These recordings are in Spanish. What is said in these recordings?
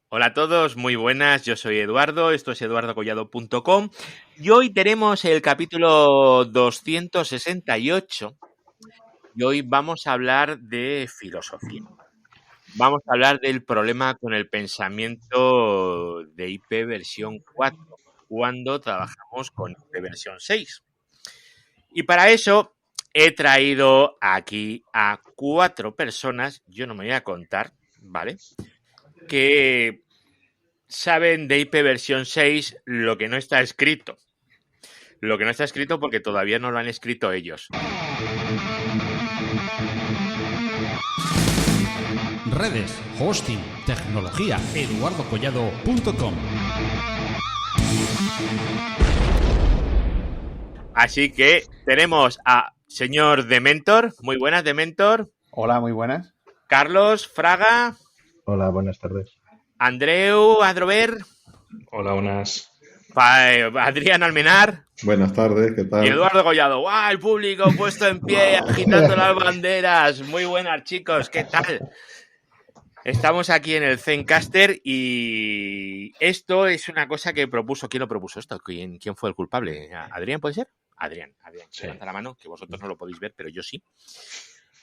Hola a todos, muy buenas, yo soy Eduardo, esto es eduardocollado.com y hoy tenemos el capítulo 268 y hoy vamos a hablar de filosofía. Vamos a hablar del problema con el pensamiento de IP versión 4 cuando trabajamos con IP versión 6. Y para eso he traído aquí a 4 personas, yo no me voy a contar, ¿vale? Que saben de IP versión 6 lo que no está escrito. Lo que no está escrito porque todavía no lo han escrito ellos. Redes, hosting, tecnología, eduardocollado.com. Así que tenemos a señor Dementor. Muy buenas, Dementor. Hola, muy buenas. Carlos Fraga. Hola, buenas tardes. Andreu Adrover. Hola, buenas. Adrián Almenar. Buenas tardes, ¿qué tal? Y Eduardo Collado. ¡Guau! El público puesto en pie, agitando las banderas. Muy buenas, chicos. ¿Qué tal? Estamos aquí en el Zencaster y esto es una cosa que propuso. ¿Quién lo propuso esto? ¿Quién fue el culpable? ¿Adrián puede ser? Adrián. Sí. Levanta la mano, que vosotros no lo podéis ver, pero yo sí.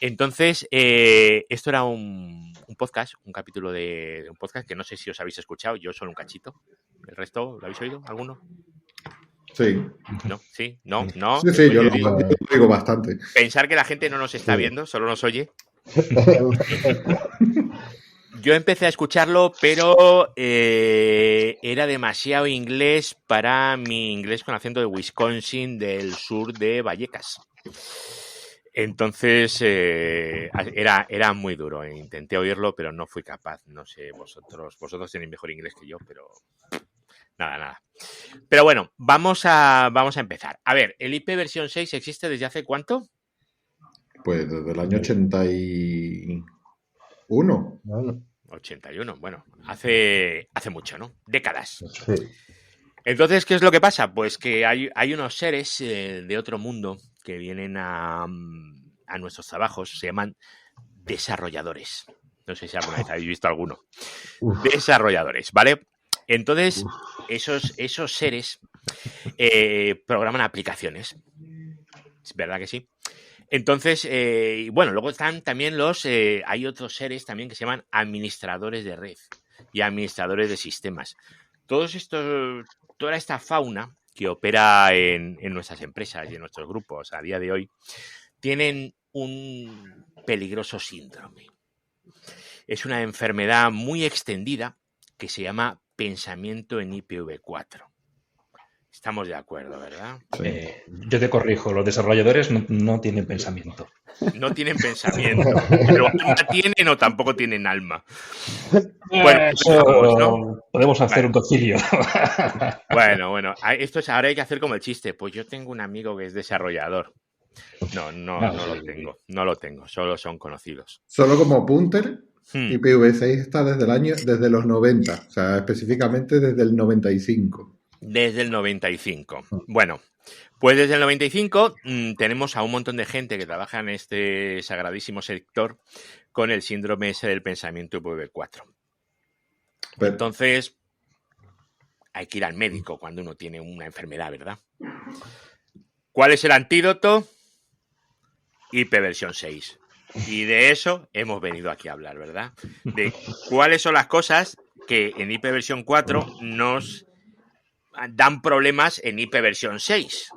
Entonces, esto era un podcast, un capítulo de un podcast que no sé si os habéis escuchado. Yo solo un cachito. ¿El resto lo habéis oído? ¿Alguno? Sí. ¿No? ¿Sí? ¿No? ¿No? Sí, yo lo digo bastante. Pensar que la gente no nos está viendo, solo nos oye. Yo empecé a escucharlo, pero era demasiado inglés para mi inglés con acento de Wisconsin, del sur de Vallecas. Entonces era muy duro. Intenté oírlo, pero no fui capaz. No sé, vosotros tenéis mejor inglés que yo, pero nada. Pero bueno, vamos a empezar. A ver, ¿el IP versión 6 existe desde hace cuánto? Pues desde el año 81. 81, bueno, hace mucho, ¿no? Décadas. Sí. Entonces, ¿qué es lo que pasa? Pues que hay unos seres de otro mundo que vienen a nuestros trabajos, se llaman desarrolladores. No sé si alguna vez habéis visto alguno. Desarrolladores, ¿vale? Entonces, esos seres programan aplicaciones. ¿Es verdad que sí? Entonces, bueno, luego están también hay otros seres también que se llaman administradores de red y administradores de sistemas. Toda esta fauna que opera en nuestras empresas y en nuestros grupos a día de hoy, tienen un peligroso síndrome. Es una enfermedad muy extendida que se llama pensamiento en IPv4. Estamos de acuerdo, ¿verdad? Sí. Yo te corrijo, los desarrolladores no tienen pensamiento. No tienen pensamiento. Pero alma tienen o tampoco tienen alma. Bueno, Eso ¿no? podemos hacer un concilio. Bueno. Ahora hay que hacer como el chiste. Pues yo tengo un amigo que es desarrollador. No lo tengo. Solo son conocidos. Solo como punter, IPv6 está desde los 90, o sea, específicamente desde el 95. Desde el 95. Bueno, pues desde el 95 tenemos a un montón de gente que trabaja en este sagradísimo sector con el síndrome ese del pensamiento IPv4. Entonces, hay que ir al médico cuando uno tiene una enfermedad, ¿verdad? ¿Cuál es el antídoto? IP versión 6. Y de eso hemos venido aquí a hablar, ¿verdad? De cuáles son las cosas que en IP versión 4 nos dan problemas en IP versión 6.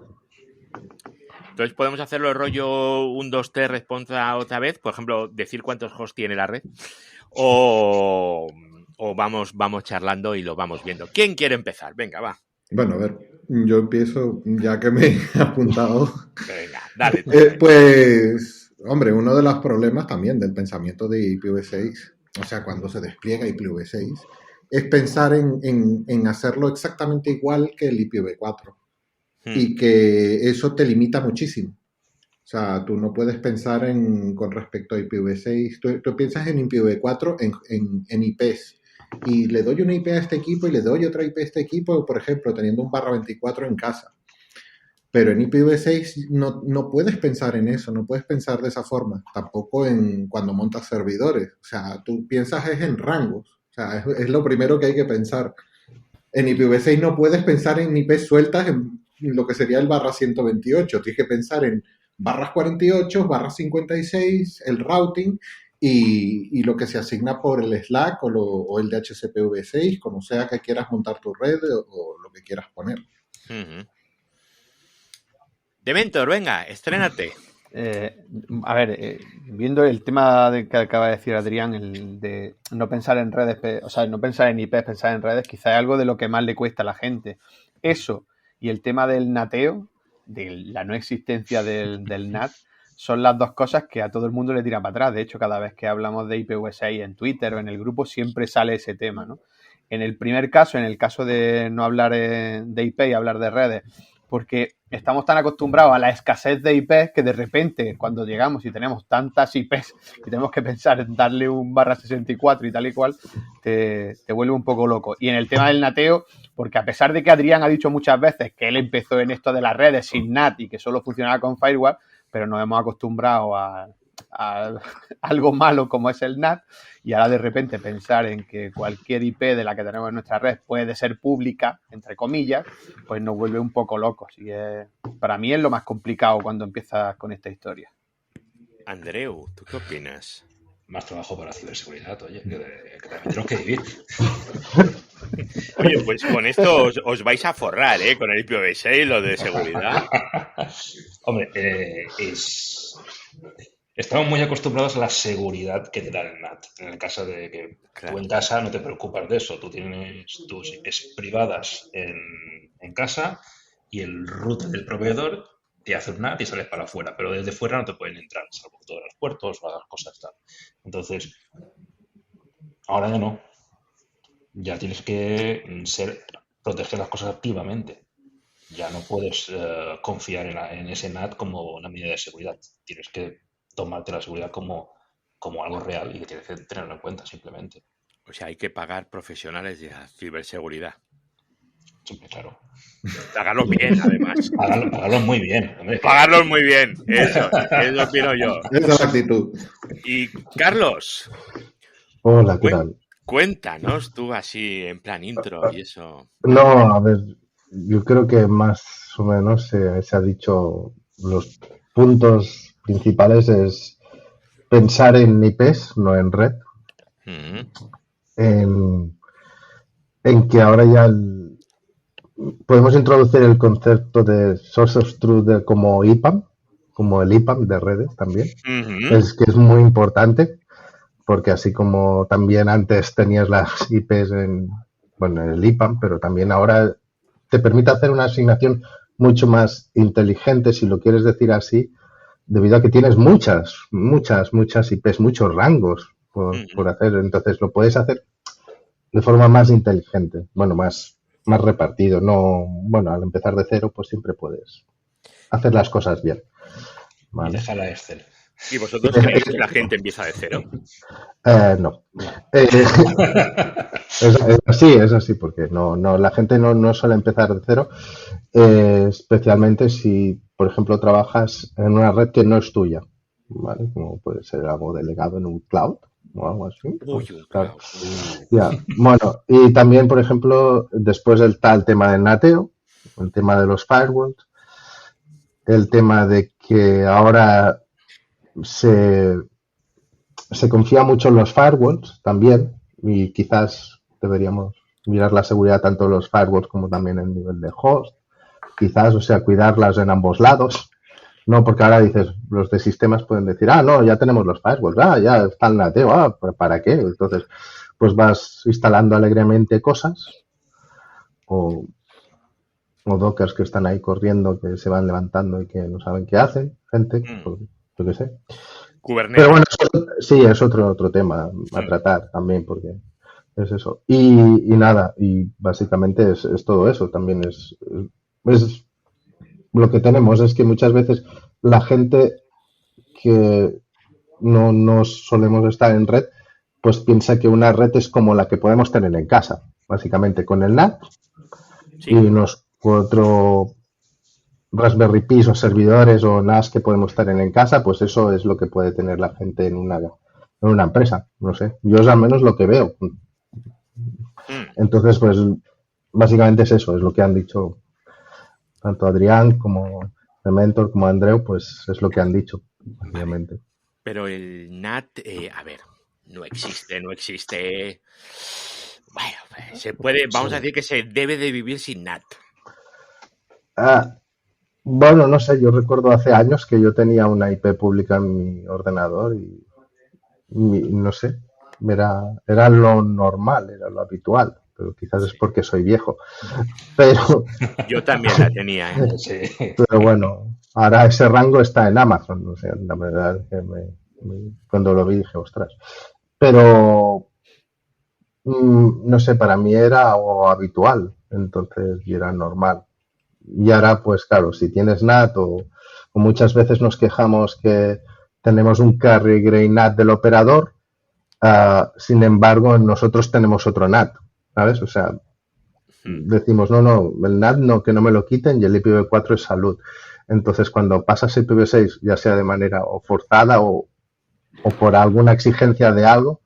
Entonces podemos hacerlo rollo 1, 2, 3, responda otra vez. Por ejemplo, decir cuántos hosts tiene la red. O vamos charlando y lo vamos viendo. ¿Quién quiere empezar? Venga, va. Bueno, a ver, yo empiezo ya que me he apuntado. Venga, dale. Pues, hombre, uno de los problemas también del pensamiento de IPv6, o sea, cuando se despliega IPv6, es pensar en hacerlo exactamente igual que el IPv4. Y que eso te limita muchísimo. O sea, tú no puedes pensar con respecto a IPv6. Tú piensas en IPv4 en IPs. Y le doy una IP a este equipo y le doy otra IP a este equipo, por ejemplo, teniendo un /24 en casa. Pero en IPv6 no puedes pensar en eso, no puedes pensar de esa forma. Tampoco cuando montas servidores. O sea, tú piensas es en rangos. O sea, es lo primero que hay que pensar. En IPv6 no puedes pensar en IPs sueltas en lo que sería el /128. Tienes que pensar en /48, /56, el routing y lo que se asigna por el Slack o el DHCPv6, como sea que quieras montar tu red o lo que quieras poner. Dementor, venga, estrénate. Viendo el tema que acaba de decir Adrián, el de no pensar en redes, o sea, no pensar en IPs, pensar en redes, quizá es algo de lo que más le cuesta a la gente. Eso y el tema del nateo, de la no existencia del NAT, son las dos cosas que a todo el mundo le tira para atrás. De hecho, cada vez que hablamos de IPv6 en Twitter o en el grupo, siempre sale ese tema, ¿no? En el primer caso, en el caso de no hablar de IP y hablar de redes, porque estamos tan acostumbrados a la escasez de IPs que de repente, cuando llegamos y tenemos tantas IPs y tenemos que pensar en darle un /64 y tal y cual, te vuelve un poco loco. Y en el tema del nateo, porque a pesar de que Adrián ha dicho muchas veces que él empezó en esto de las redes sin NAT y que solo funcionaba con firewall, pero nos hemos acostumbrado a algo malo como es el NAT, y ahora de repente pensar en que cualquier IP de la que tenemos en nuestra red puede ser pública, entre comillas, pues nos vuelve un poco locos. Y para mí es lo más complicado cuando empiezas con esta historia. Andreu, ¿tú qué opinas? Más trabajo para ciberseguridad, oye, que también tenemos que vivir. Oye, pues con esto os vais a forrar, con el IPv6, lo de seguridad. Hombre, estamos muy acostumbrados a la seguridad que te da el NAT. En el caso de que tú en casa no te preocupas de eso. Tú tienes tus IPs privadas en casa y el root del proveedor te hace un NAT y sales para afuera. Pero desde fuera no te pueden entrar, salvo todos los puertos o las cosas tal. Entonces, ahora ya no. Ya tienes que proteger las cosas activamente. Ya no puedes confiar en ese NAT como una medida de seguridad. Tienes que tomarte la seguridad como algo real y que tienes que tenerlo en cuenta simplemente. O sea, hay que pagar profesionales de ciberseguridad. Siempre, claro. Pagarlos bien, además. Pagarlos muy bien. Hombre. Pagarlos muy bien. Eso opino yo. Esa es la actitud. Y Carlos. Hola, ¿qué tal? Cuéntanos tú así en plan intro y eso. No, a ver, yo creo que más o menos se ha dicho los puntos principales es pensar en IPs, no en red. En que ahora ya podemos introducir el concepto de Source of Truth como IPAM, como el IPAM de redes también. Es que es muy importante, porque así como también antes tenías las IPs en el IPAM, pero también ahora te permite hacer una asignación mucho más inteligente, si lo quieres decir así, debido a que tienes muchas IPs, muchos rangos por hacer. Entonces lo puedes hacer de forma más inteligente, más repartido. Al empezar de cero, pues siempre puedes hacer las cosas bien. ¿Vale? Y deja la Excel. ¿Y vosotros creéis que la gente empieza de cero? No. Es así, porque la gente no suele empezar de cero, especialmente si, por ejemplo, trabajas en una red que no es tuya, ¿vale? Como puede ser algo delegado en un cloud o algo así. Pues, claro. Bueno, y también, por ejemplo, después está el tema del nateo, el tema de los firewalls, el tema de que ahora se confía mucho en los firewalls también, y quizás deberíamos mirar la seguridad tanto en los firewalls como también en nivel de host, quizás, cuidarlas en ambos lados, no, porque ahora dices, los de sistemas pueden decir, no, ya tenemos los firewalls, ya está el nateo, ¿para qué? Entonces, pues vas instalando alegremente cosas o dockers que están ahí corriendo, que se van levantando y que no saben qué hacen, gente, yo qué sé. Kubernetes. Pero bueno, sí, es otro tema a tratar también, porque es eso. Y nada, y básicamente es todo eso. También es lo que tenemos, es que muchas veces la gente que no solemos estar en red, pues piensa que una red es como la que podemos tener en casa, básicamente con el NAT y unos 4 Raspberry Pi o servidores o NAS que podemos tener en casa, pues eso es lo que puede tener la gente en una empresa. No sé, yo es al menos lo que veo. Entonces, pues básicamente es eso, es lo que han dicho tanto Adrián como Mentor como Andreu, pues es lo que han dicho, básicamente. Vale. Pero el NAT, a ver, no existe. Bueno, se puede, vamos a decir que se debe de vivir sin NAT. Bueno, no sé, yo recuerdo hace años que yo tenía una IP pública en mi ordenador y no sé, era lo normal, era lo habitual, pero quizás es porque soy viejo. Pero yo también la tenía, ¿eh? Sí. Pero bueno, ahora ese rango está en Amazon, o sea, la verdad es que cuando lo vi dije, ostras. Pero no sé, para mí era algo habitual, entonces y era normal. Y ahora, pues claro, si tienes NAT o muchas veces nos quejamos que tenemos un carry gray NAT del operador, sin embargo, nosotros tenemos otro NAT, ¿sabes? O sea, decimos, no, el NAT no, que no me lo quiten y el IPv4 es salud. Entonces, cuando pasas IPv6, ya sea de manera o forzada o por alguna exigencia de algo,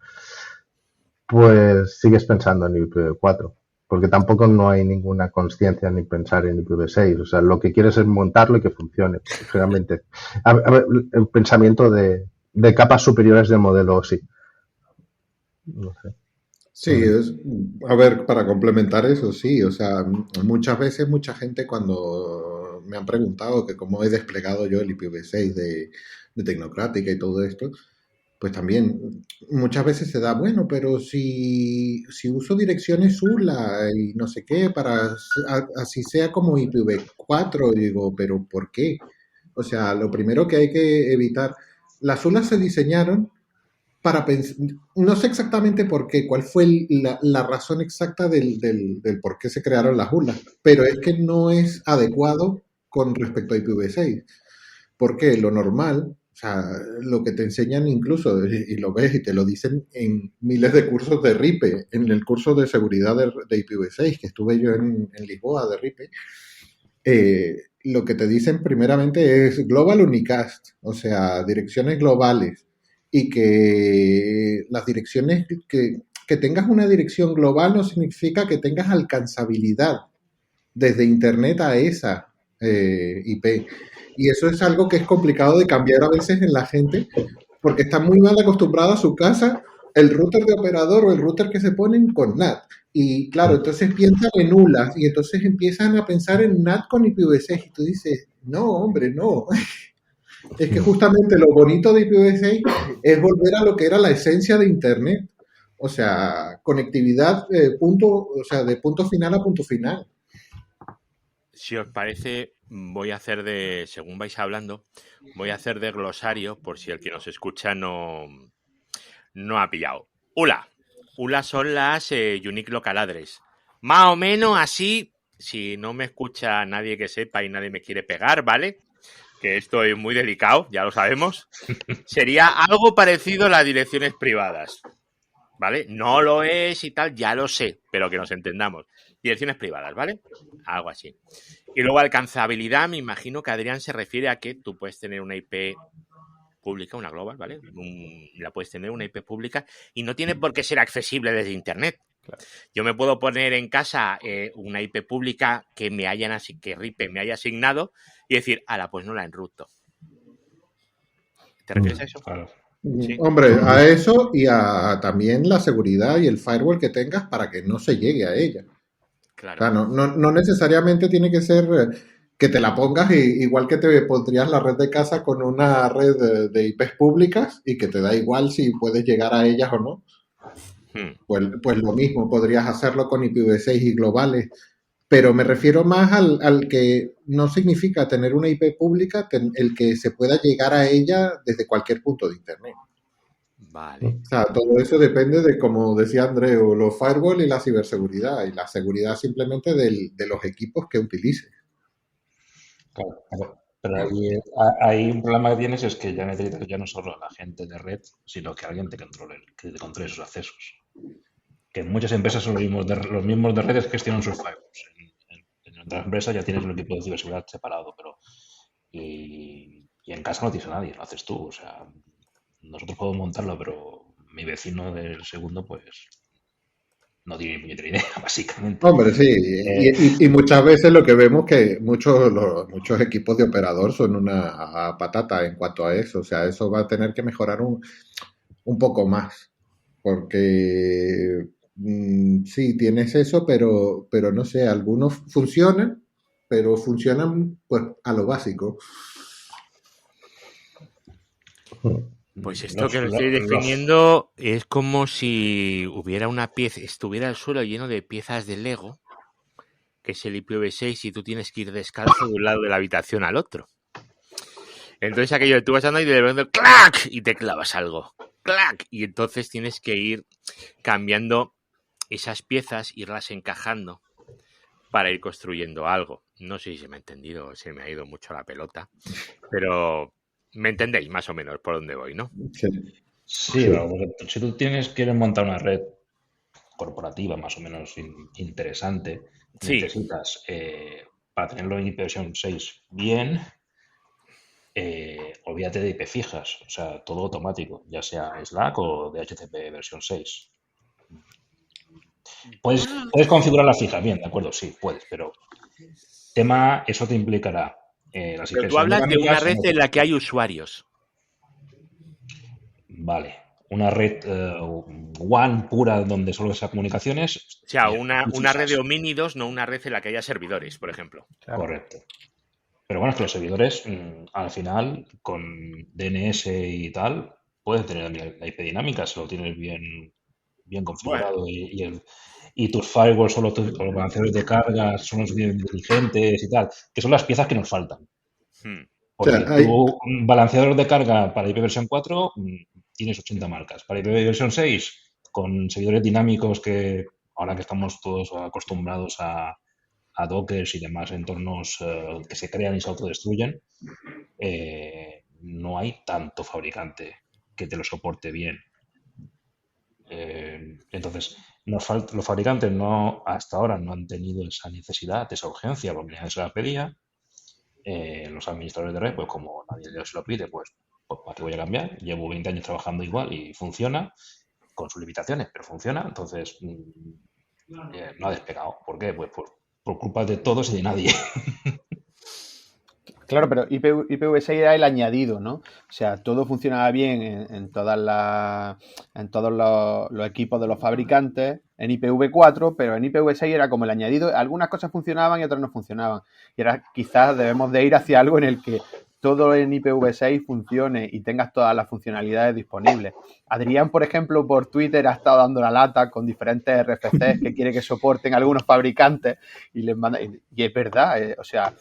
pues sigues pensando en IPv4. Porque tampoco no hay ninguna consciencia ni pensar en IPv6. O sea, lo que quieres es montarlo y que funcione. Realmente. A ver, el pensamiento de capas superiores del modelo OSI. No sé. Sí, a ver, para complementar eso, sí, o sea, muchas veces mucha gente cuando me han preguntado que cómo he desplegado yo el IPv6 de Tecnocrática y todo esto, pues también muchas veces se da, bueno, pero si uso direcciones URLA y no sé qué, así sea como IPv4, digo, pero ¿por qué? O sea, lo primero que hay que evitar, las URLas se diseñaron para pensar, no sé exactamente por qué, cuál fue la razón exacta del por qué se crearon las URLas, pero es que no es adecuado con respecto a IPv6. Porque lo normal, o sea, lo que te enseñan incluso, y lo ves y te lo dicen en miles de cursos de RIPE, en el curso de seguridad de IPv6, que estuve yo en Lisboa de RIPE, lo que te dicen primeramente es Global Unicast, o sea, direcciones globales, y que las direcciones, que tengas una dirección global no significa que tengas alcanzabilidad desde Internet a esa IP. Y eso es algo que es complicado de cambiar a veces en la gente, porque está muy mal acostumbrada a su casa el router de operador o el router que se ponen con NAT. Y claro, entonces piensan en ULAs y entonces empiezan a pensar en NAT con IPv6 y tú dices, no, hombre, no. Es que justamente lo bonito de IPv6 es volver a lo que era la esencia de Internet. O sea, conectividad o sea, de punto final a punto final. Si os parece, voy a hacer según vais hablando, voy a hacer de glosario por si el que nos escucha no ha pillado. ULA son las Unique Local Address. Más o menos así, si no me escucha nadie que sepa y nadie me quiere pegar, ¿vale? Que esto es muy delicado, ya lo sabemos. Sería algo parecido a las direcciones privadas, ¿vale? No lo es y tal, ya lo sé, pero que nos entendamos. Direcciones privadas, ¿vale? Algo así. Y luego alcanzabilidad, me imagino que Adrián se refiere a que tú puedes tener una IP pública, una global, ¿vale? La puedes tener una IP pública y no tiene por qué ser accesible desde Internet. Claro. Yo me puedo poner en casa una IP pública que RIPE me haya asignado y decir, pues no la enruto. ¿Te refieres a eso? Claro. ¿Sí? Hombre, a eso y a también la seguridad y el firewall que tengas para que no se llegue a ella. Claro. O sea, no necesariamente tiene que ser que te la pongas igual que te pondrías la red de casa con una red de IPs públicas y que te da igual si puedes llegar a ellas o no. Pues lo mismo, podrías hacerlo con IPv6 y globales, pero me refiero más al que no significa tener una IP pública, el que se pueda llegar a ella desde cualquier punto de Internet. Vale. O sea, todo eso depende de, como decía Andreu, los firewall y la ciberseguridad, y la seguridad simplemente de los equipos que utilices. Claro, pero ahí un problema que tienes es que ya necesitas ya no solo a la gente de red, sino que alguien que te controle sus accesos. Que en muchas empresas son los mismos de redes que gestionan sus firewalls. En otras empresas ya tienes un equipo de ciberseguridad separado, pero y en casa no tienes a nadie, lo haces tú. O sea, nosotros podemos montarlo, pero mi vecino del segundo, pues no tiene ni puñetera idea, básicamente. Hombre, sí, y muchas veces lo que vemos que muchos equipos de operador son una patata en cuanto a eso, o sea, eso va a tener que mejorar un poco más, porque sí, tienes eso, pero no sé, algunos funcionan, pero funcionan pues a lo básico. Pues esto que lo estoy definiendo es como si hubiera una pieza, estuviera el suelo lleno de piezas de Lego, que es el IPv6, y tú tienes que ir descalzo de un lado de la habitación al otro. Entonces aquello de tú vas andando y de repente ¡clac! Y te clavas algo. ¡Clac! Y entonces tienes que ir cambiando esas piezas, irlas encajando para ir construyendo algo. No sé si se me ha entendido, se me ha ido mucho la pelota, pero me entendéis más o menos por dónde voy, ¿no? Sí, porque si tú quieres montar una red corporativa más o menos interesante, Sí. necesitas, para tenerlo en IPv6 bien, olvídate de IP fijas, o sea, todo automático, ya sea Slack o DHCP versión 6. Puedes configurar las fijas, bien, de acuerdo, sí, puedes, pero eso te implicará las Pero IPs tú hablas de una dinámicas, red en la que hay usuarios. Vale, una red WAN pura donde solo sea comunicaciones. O sea, una red de homínidos, no una red en la que haya servidores, por ejemplo. Claro. Correcto. Pero bueno, es que los servidores, al final, con DNS y tal, puedes tener la IP dinámica, si lo tienes bien configurado y tus firewalls o los balanceadores de carga son los bien inteligentes y tal, que son las piezas que nos faltan. Porque O sea, tu balanceador de carga para IPv 4 tienes 80 marcas. Para IPv 6, con servidores dinámicos que ahora que estamos todos acostumbrados a Dockers y demás entornos que se crean y se autodestruyen, no hay tanto fabricante que te lo soporte bien. Entonces, los fabricantes hasta ahora no han tenido esa necesidad, esa urgencia, porque nadie se la pedía. Los administradores de red, pues como nadie se lo pide, pues ¿para qué voy a cambiar? Llevo 20 años trabajando igual y funciona, con sus limitaciones, pero funciona. Entonces, no ha despegado. ¿Por qué? Pues por culpa de todos y de nadie. Claro, pero IPv6 era el añadido, ¿no? O sea, todo funcionaba bien en todos los equipos de los fabricantes en IPv4, pero en IPv6 era como el añadido. Algunas cosas funcionaban y otras no funcionaban. Y ahora quizás debemos de ir hacia algo en el que todo en IPv6 funcione y tengas todas las funcionalidades disponibles. Adrián, por ejemplo, por Twitter ha estado dando la lata con diferentes RFCs que quiere que soporten algunos fabricantes y les manda, y es verdad, o sea,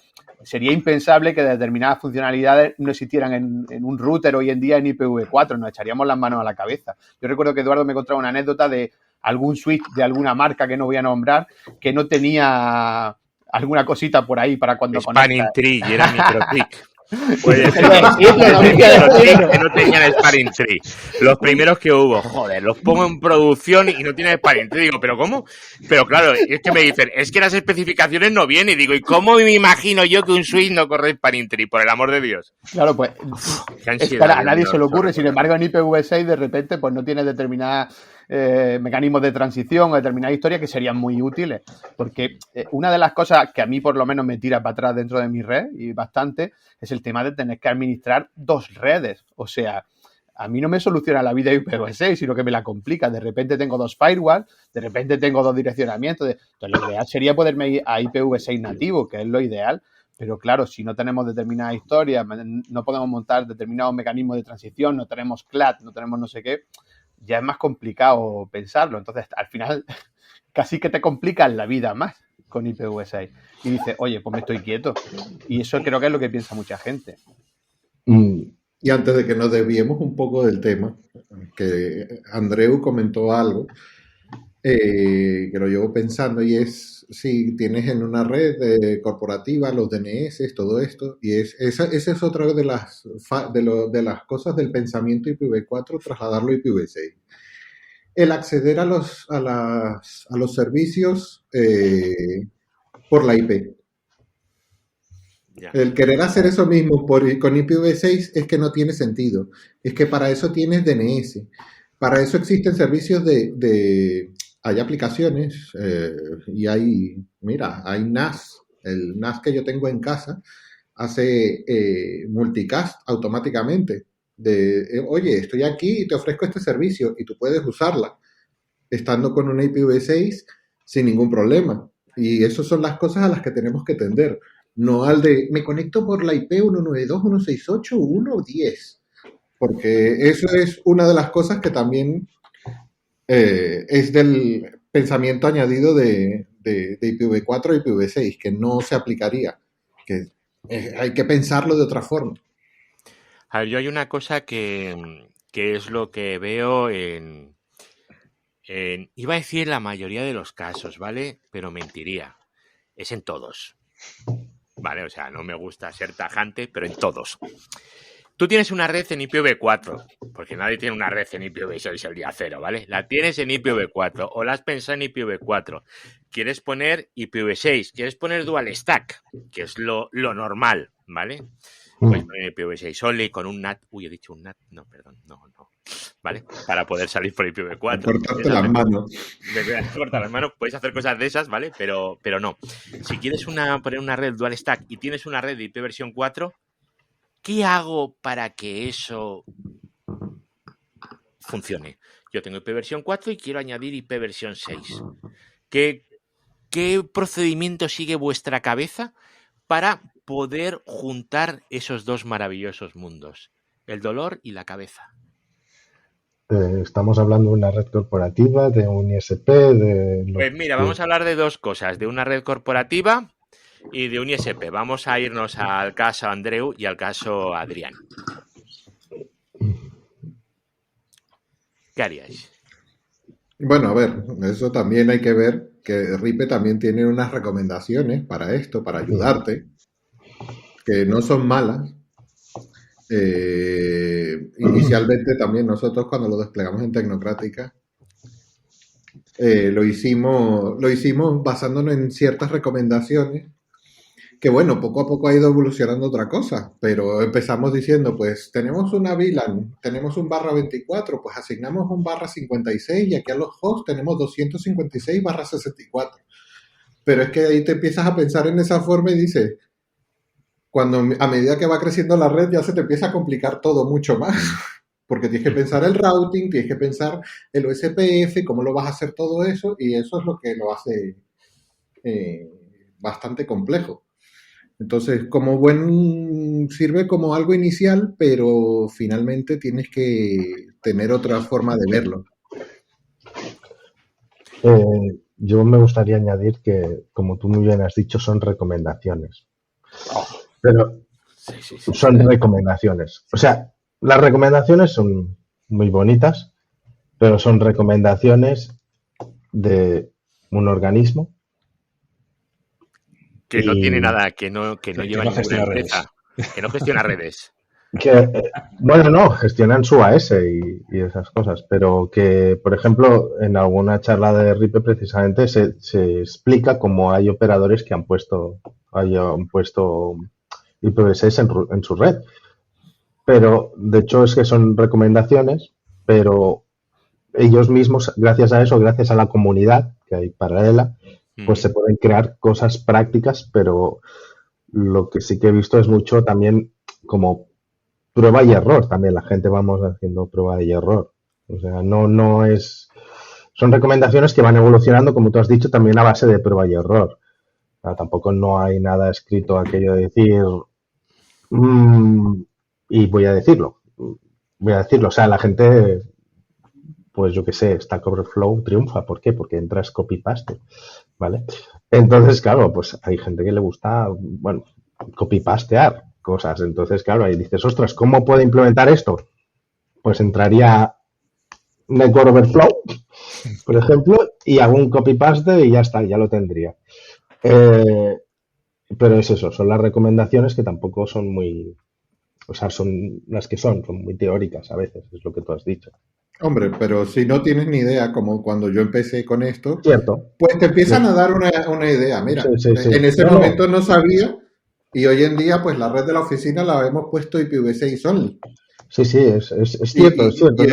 sería impensable que determinadas funcionalidades no existieran en un router hoy en día en IPv4, nos echaríamos las manos a la cabeza. Yo recuerdo que Eduardo me contaba una anécdota de algún switch de alguna marca que no voy a nombrar que no tenía alguna cosita por ahí para cuando Spanning Tree y era MicroTik. Puede ser que no tenían Spanning Tree. Los primeros que hubo, joder, los pongo en producción y no tienen Spanning Tree. Digo, ¿pero cómo? Pero claro, es que me dicen, es que las especificaciones no vienen. Y digo, ¿y cómo me imagino yo que un switch no corre Spanning Tree? Por el amor de Dios. Claro, pues a nadie se le ocurre. Sin embargo, en IPv6 de repente pues no tiene determinadas mecanismos de transición o determinadas historias que serían muy útiles. Porque una de las cosas que a mí por lo menos me tira para atrás dentro de mi red, y bastante, es el tema de tener que administrar dos redes. O sea, a mí no me soluciona la vida IPv6, sino que me la complica. De repente tengo dos firewalls, de repente tengo dos direccionamientos. Entonces, lo ideal sería poderme ir a IPv6 nativo, que es lo ideal. Pero claro, si no tenemos determinadas historias, no podemos montar determinados mecanismos de transición, no tenemos CLAD, no tenemos no sé qué, ya es más complicado pensarlo. Entonces, al final, casi que te complicas la vida más con IPv6. Y dices, oye, pues me estoy quieto. Y eso creo que es lo que piensa mucha gente. Y antes de que nos desviemos un poco del tema, que Andreu comentó algo que lo llevo pensando, y es si tienes en una red corporativa los DNS, todo esto, y esa es otra de las cosas del pensamiento IPv4, trasladarlo a IPv6. El acceder a los servicios por la IP. El querer hacer eso mismo con IPv6 es que no tiene sentido. Es que para eso tienes DNS. Para eso existen servicios de hay aplicaciones y hay NAS. El NAS que yo tengo en casa hace multicast automáticamente. Oye, estoy aquí y te ofrezco este servicio y tú puedes usarla estando con una IPv6 sin ningún problema. Y esas son las cosas a las que tenemos que tender. No al de, me conecto por la IP 192.168.1.10. Porque eso es una de las cosas que también es del pensamiento añadido de IPv4 y IPv6, que no se aplicaría. Que hay que pensarlo de otra forma. A ver, yo hay una cosa que es lo que veo iba a decir la mayoría de los casos, ¿vale? Pero mentiría. Es en todos. ¿Vale? O sea, no me gusta ser tajante, pero en todos. Tú tienes una red en IPv4, porque nadie tiene una red en IPv6 el día cero, ¿vale? La tienes en IPv4 o la has pensado en IPv4. Quieres poner IPv6, quieres poner Dual Stack, que es lo normal, ¿vale? Puedes poner IPv6 only con un NAT. Uy, he dicho un NAT. No, perdón, no. ¿Vale? Para poder salir por IPv4. Cortarte las manos. Cortar las manos, puedes hacer cosas de esas, ¿vale? Pero no. Si quieres poner una red Dual Stack y tienes una red de IPv4, ¿qué hago para que eso funcione? Yo tengo IPv4 y quiero añadir IPv6. ¿Qué procedimiento sigue vuestra cabeza para poder juntar esos dos maravillosos mundos? El dolor y la cabeza. Estamos hablando de una red corporativa, de un ISP, Pues mira, vamos a hablar de dos cosas, de una red corporativa y de un ISP. Vamos a irnos al caso Andreu y al caso Adrián. ¿Qué haríais? Bueno, a ver, eso también hay que ver que RIPE también tiene unas recomendaciones para esto, para ayudarte, que no son malas. Inicialmente también nosotros cuando lo desplegamos en Tecnocrática lo hicimos basándonos en ciertas recomendaciones que bueno, poco a poco ha ido evolucionando otra cosa, pero empezamos diciendo pues tenemos una VLAN, tenemos un /24, pues asignamos un /56 y aquí a los hosts tenemos 256/64, pero es que ahí te empiezas a pensar en esa forma y dices, cuando a medida que va creciendo la red ya se te empieza a complicar todo mucho más, porque tienes que pensar el routing, tienes que pensar el OSPF, cómo lo vas a hacer todo eso, y eso es lo que lo hace bastante complejo. Entonces, sirve como algo inicial, pero finalmente tienes que tener otra forma de verlo. Yo me gustaría añadir que, como tú muy bien has dicho, son recomendaciones. Pero son recomendaciones. O sea, las recomendaciones son muy bonitas, pero son recomendaciones de un organismo que no tiene nada, que no lleva ninguna empresa, que no gestiona redes. Bueno, no, gestionan su AS y esas cosas, pero que, por ejemplo, en alguna charla de RIPE precisamente se explica cómo hay operadores que han puesto IPv6 en su red. Pero, de hecho, es que son recomendaciones, pero ellos mismos, gracias a eso, gracias a la comunidad que hay paralela, pues se pueden crear cosas prácticas, pero lo que sí que he visto es mucho también como prueba y error. También la gente vamos haciendo prueba y error. O sea, no es... Son recomendaciones que van evolucionando, como tú has dicho, también a base de prueba y error. O sea, tampoco no hay nada escrito aquello de decir... y voy a decirlo. O sea, la gente, pues yo qué sé, Stack Overflow triunfa. ¿Por qué? Porque entras copy-paste, ¿vale? Entonces, claro, pues hay gente que le gusta, bueno, copy-pastear cosas. Entonces, claro, ahí dices, ostras, ¿cómo puedo implementar esto? Pues entraría Network Overflow, por ejemplo, y hago un copy-paste y ya está, ya lo tendría. Pero es eso, son las recomendaciones que tampoco son muy... O sea, son las que son muy teóricas a veces, es lo que tú has dicho. Hombre, pero si no tienes ni idea, como cuando yo empecé con esto, cierto, pues te empiezan a dar una idea. Mira, sí. En ese momento no sabía y hoy en día pues la red de la oficina la hemos puesto IPv6 only. Sí, es cierto, es cierto.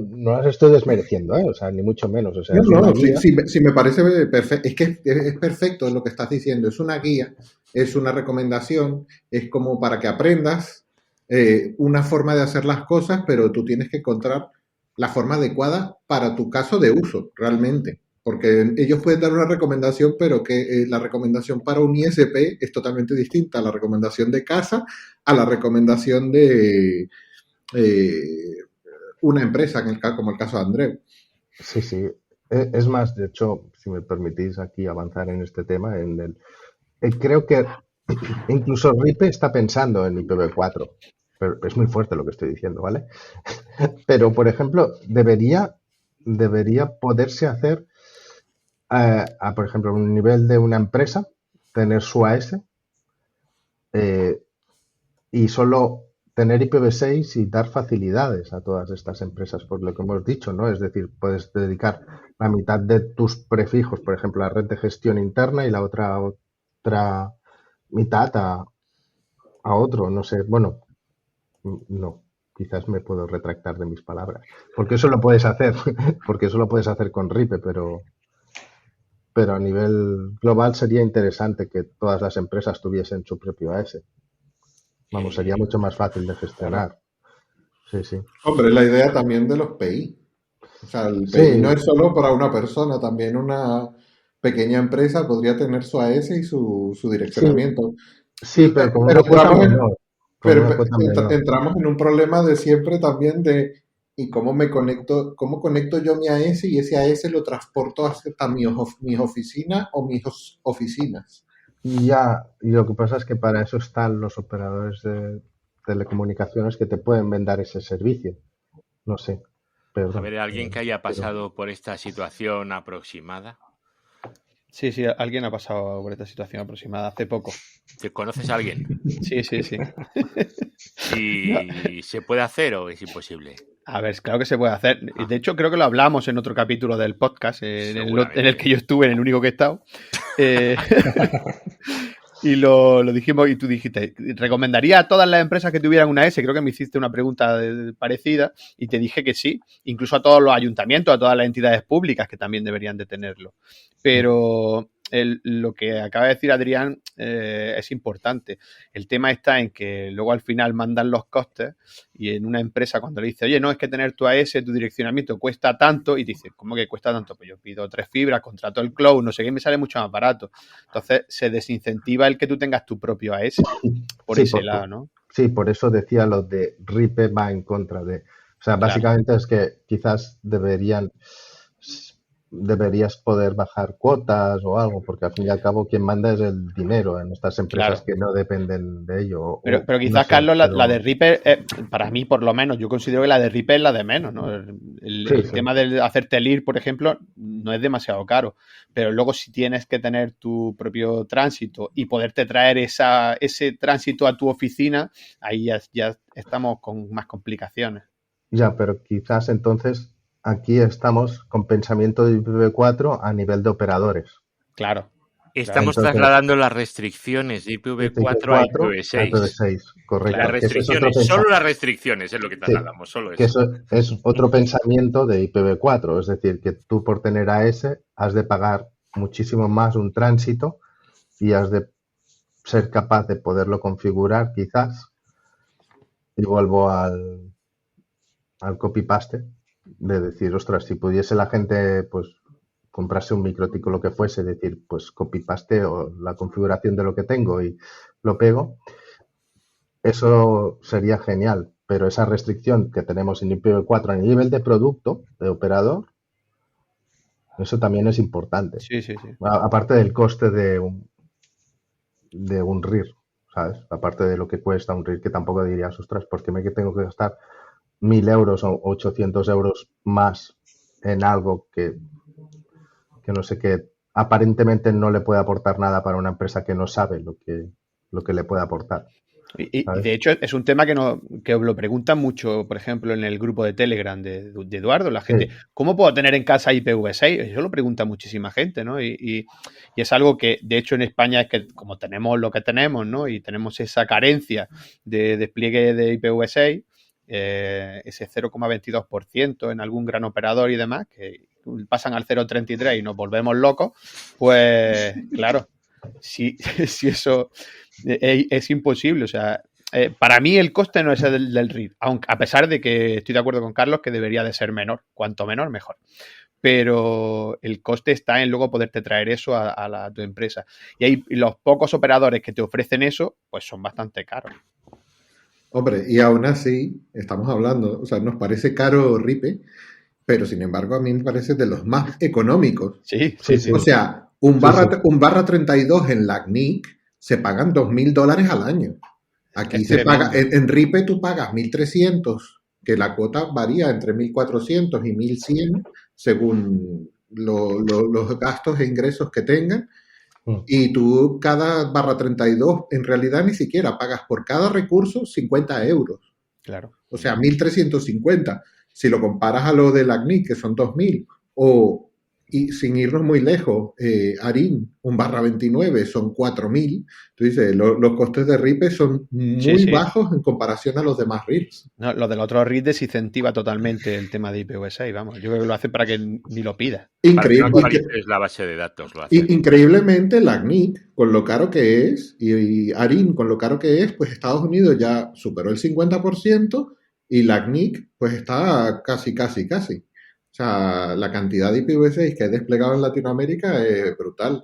No las estoy desmereciendo, ¿eh? O sea, ni mucho menos. O sea, es una guía. Sí, me parece perfecto. Es que es perfecto lo que estás diciendo. Es una guía, es una recomendación, es como para que aprendas una forma de hacer las cosas, pero tú tienes que encontrar la forma adecuada para tu caso de uso, realmente. Porque ellos pueden dar una recomendación, pero que la recomendación para un ISP es totalmente distinta a la recomendación de casa, a la recomendación de una empresa, como el caso de Andreu. Sí. Es más, de hecho, si me permitís aquí avanzar en este tema, creo que incluso RIPE está pensando en IPv4. Pero es muy fuerte lo que estoy diciendo, ¿vale? Pero, por ejemplo, debería poderse hacer, por ejemplo, a un nivel de una empresa, tener su AS y solo tener IPv6 y dar facilidades a todas estas empresas, por lo que hemos dicho, ¿no? Es decir, puedes dedicar la mitad de tus prefijos, por ejemplo, a la red de gestión interna y la otra mitad a otro, no sé, bueno, no, quizás me puedo retractar de mis palabras, porque eso lo puedes hacer, porque eso lo puedes hacer con RIPE, pero a nivel global sería interesante que todas las empresas tuviesen su propio AS. Vamos, sería mucho más fácil de gestionar. Sí. Hombre, la idea también de los PI. O sea, el PI no es solo para una persona, también una pequeña empresa podría tener su AS y su direccionamiento. Sí, pero con una cuota menor. Entramos en un problema de siempre también de ¿y cómo conecto yo mi AS y ese AS lo transporto hasta mis oficinas o mis oficinas? Ya, y lo que pasa es que para eso están los operadores de telecomunicaciones que te pueden vender ese servicio. No sé. Perdón, a ver, ¿alguien que haya pasado por esta situación aproximada? Sí, alguien ha pasado por esta situación aproximada hace poco. ¿Te conoces a alguien? Sí. ¿Y se puede hacer o es imposible? A ver, claro que se puede hacer. De hecho, creo que lo hablamos en otro capítulo del podcast, en el que yo estuve, en el único que he estado. Y lo dijimos y tú dijiste, ¿recomendaría a todas las empresas que tuvieran una S? Creo que me hiciste una pregunta parecida y te dije que sí, incluso a todos los ayuntamientos, a todas las entidades públicas que también deberían de tenerlo. Pero lo que acaba de decir Adrián es importante. El tema está en que luego al final mandan los costes y en una empresa cuando le dice, oye, no, es que tener tu AS, tu direccionamiento cuesta tanto, y te dice, ¿cómo que cuesta tanto? Pues yo pido 3 fibras, contrato el cloud, no sé qué, me sale mucho más barato. Entonces se desincentiva el que tú tengas tu propio AS por ese lado, ¿no? Sí, por eso decía lo de RIPE va en contra de... O sea, básicamente es que quizás deberías poder bajar cuotas o algo, porque al fin y al cabo quien manda es el dinero en estas empresas que no dependen de ello. Pero quizás, no sé, Carlos, la de RIPE, para mí por lo menos, yo considero que la de RIPE es la de menos, ¿no? El tema de hacerte el IR, por ejemplo, no es demasiado caro, pero luego si tienes que tener tu propio tránsito y poderte traer ese tránsito a tu oficina, ahí ya estamos con más complicaciones. Ya, pero quizás entonces aquí estamos con pensamiento de IPv4 a nivel de operadores. Claro. Estamos trasladando las restricciones de IPv4 a IPv6. Correcto. Las restricciones, solo las restricciones es lo que trasladamos, solo eso. Eso es otro pensamiento de IPv4, es decir, que tú por tener AS has de pagar muchísimo más un tránsito y has de ser capaz de poderlo configurar quizás. Y vuelvo al copy-paste, de decir, ostras, si pudiese la gente pues comprarse un microtico, lo que fuese, decir, pues copy-paste o la configuración de lo que tengo y lo pego, eso sería genial, pero esa restricción que tenemos en IPv4 a nivel de producto, de operador, eso también es importante. Sí. Aparte del coste de un RIR, ¿sabes? Aparte de lo que cuesta un RIR, que tampoco dirías, ostras, ¿por qué me tengo que gastar 1.000 euros o 800 euros más en algo que no sé, que aparentemente no le puede aportar nada para una empresa que no sabe lo que le puede aportar? Y de hecho es un tema que lo preguntan mucho, por ejemplo, en el grupo de Telegram de Eduardo, la gente, ¿cómo puedo tener en casa IPv6? Eso lo pregunta muchísima gente, ¿no? Y es algo que, de hecho, en España es que como tenemos lo que tenemos, ¿no? Y tenemos esa carencia de despliegue de IPv6, ese 0,22% en algún gran operador y demás, que pasan al 0,33 y nos volvemos locos, pues claro, si eso es imposible. O sea, para mí el coste no es el del RID, aunque a pesar de que estoy de acuerdo con Carlos que debería de ser menor, cuanto menor mejor. Pero el coste está en luego poderte traer eso a tu empresa. Y los pocos operadores que te ofrecen eso, pues son bastante caros. Hombre, y aún así, estamos hablando, o sea, nos parece caro Ripe, pero sin embargo a mí me parece de los más económicos. Sí. O sea, un barra 32 en la CNIC se pagan $2.000 al año. Aquí se paga, en Ripe tú pagas 1.300, que la cuota varía entre 1.400 y 1.100 según los gastos e ingresos que tengan. Y tú cada barra 32 en realidad ni siquiera pagas por cada recurso 50 euros. Claro. O sea, 1.350. Si lo comparas a lo de la CNIC, que son 2.000, y sin irnos muy lejos, ARIN, un barra 29, son 4.000. Tú dices, los costes de RIPE son muy bajos en comparación a los demás RIPs. No, lo del otro RIP desincentiva totalmente el tema de IPv6, vamos. Yo creo que lo hace para que ni lo pida. Es la base de datos. Lo hace. Increíblemente, la CNIC, con lo caro que es, y ARIN, con lo caro que es, pues Estados Unidos ya superó el 50%, y la CNIC, pues está casi. O sea, la cantidad de IPv6 que hay desplegado en Latinoamérica es brutal.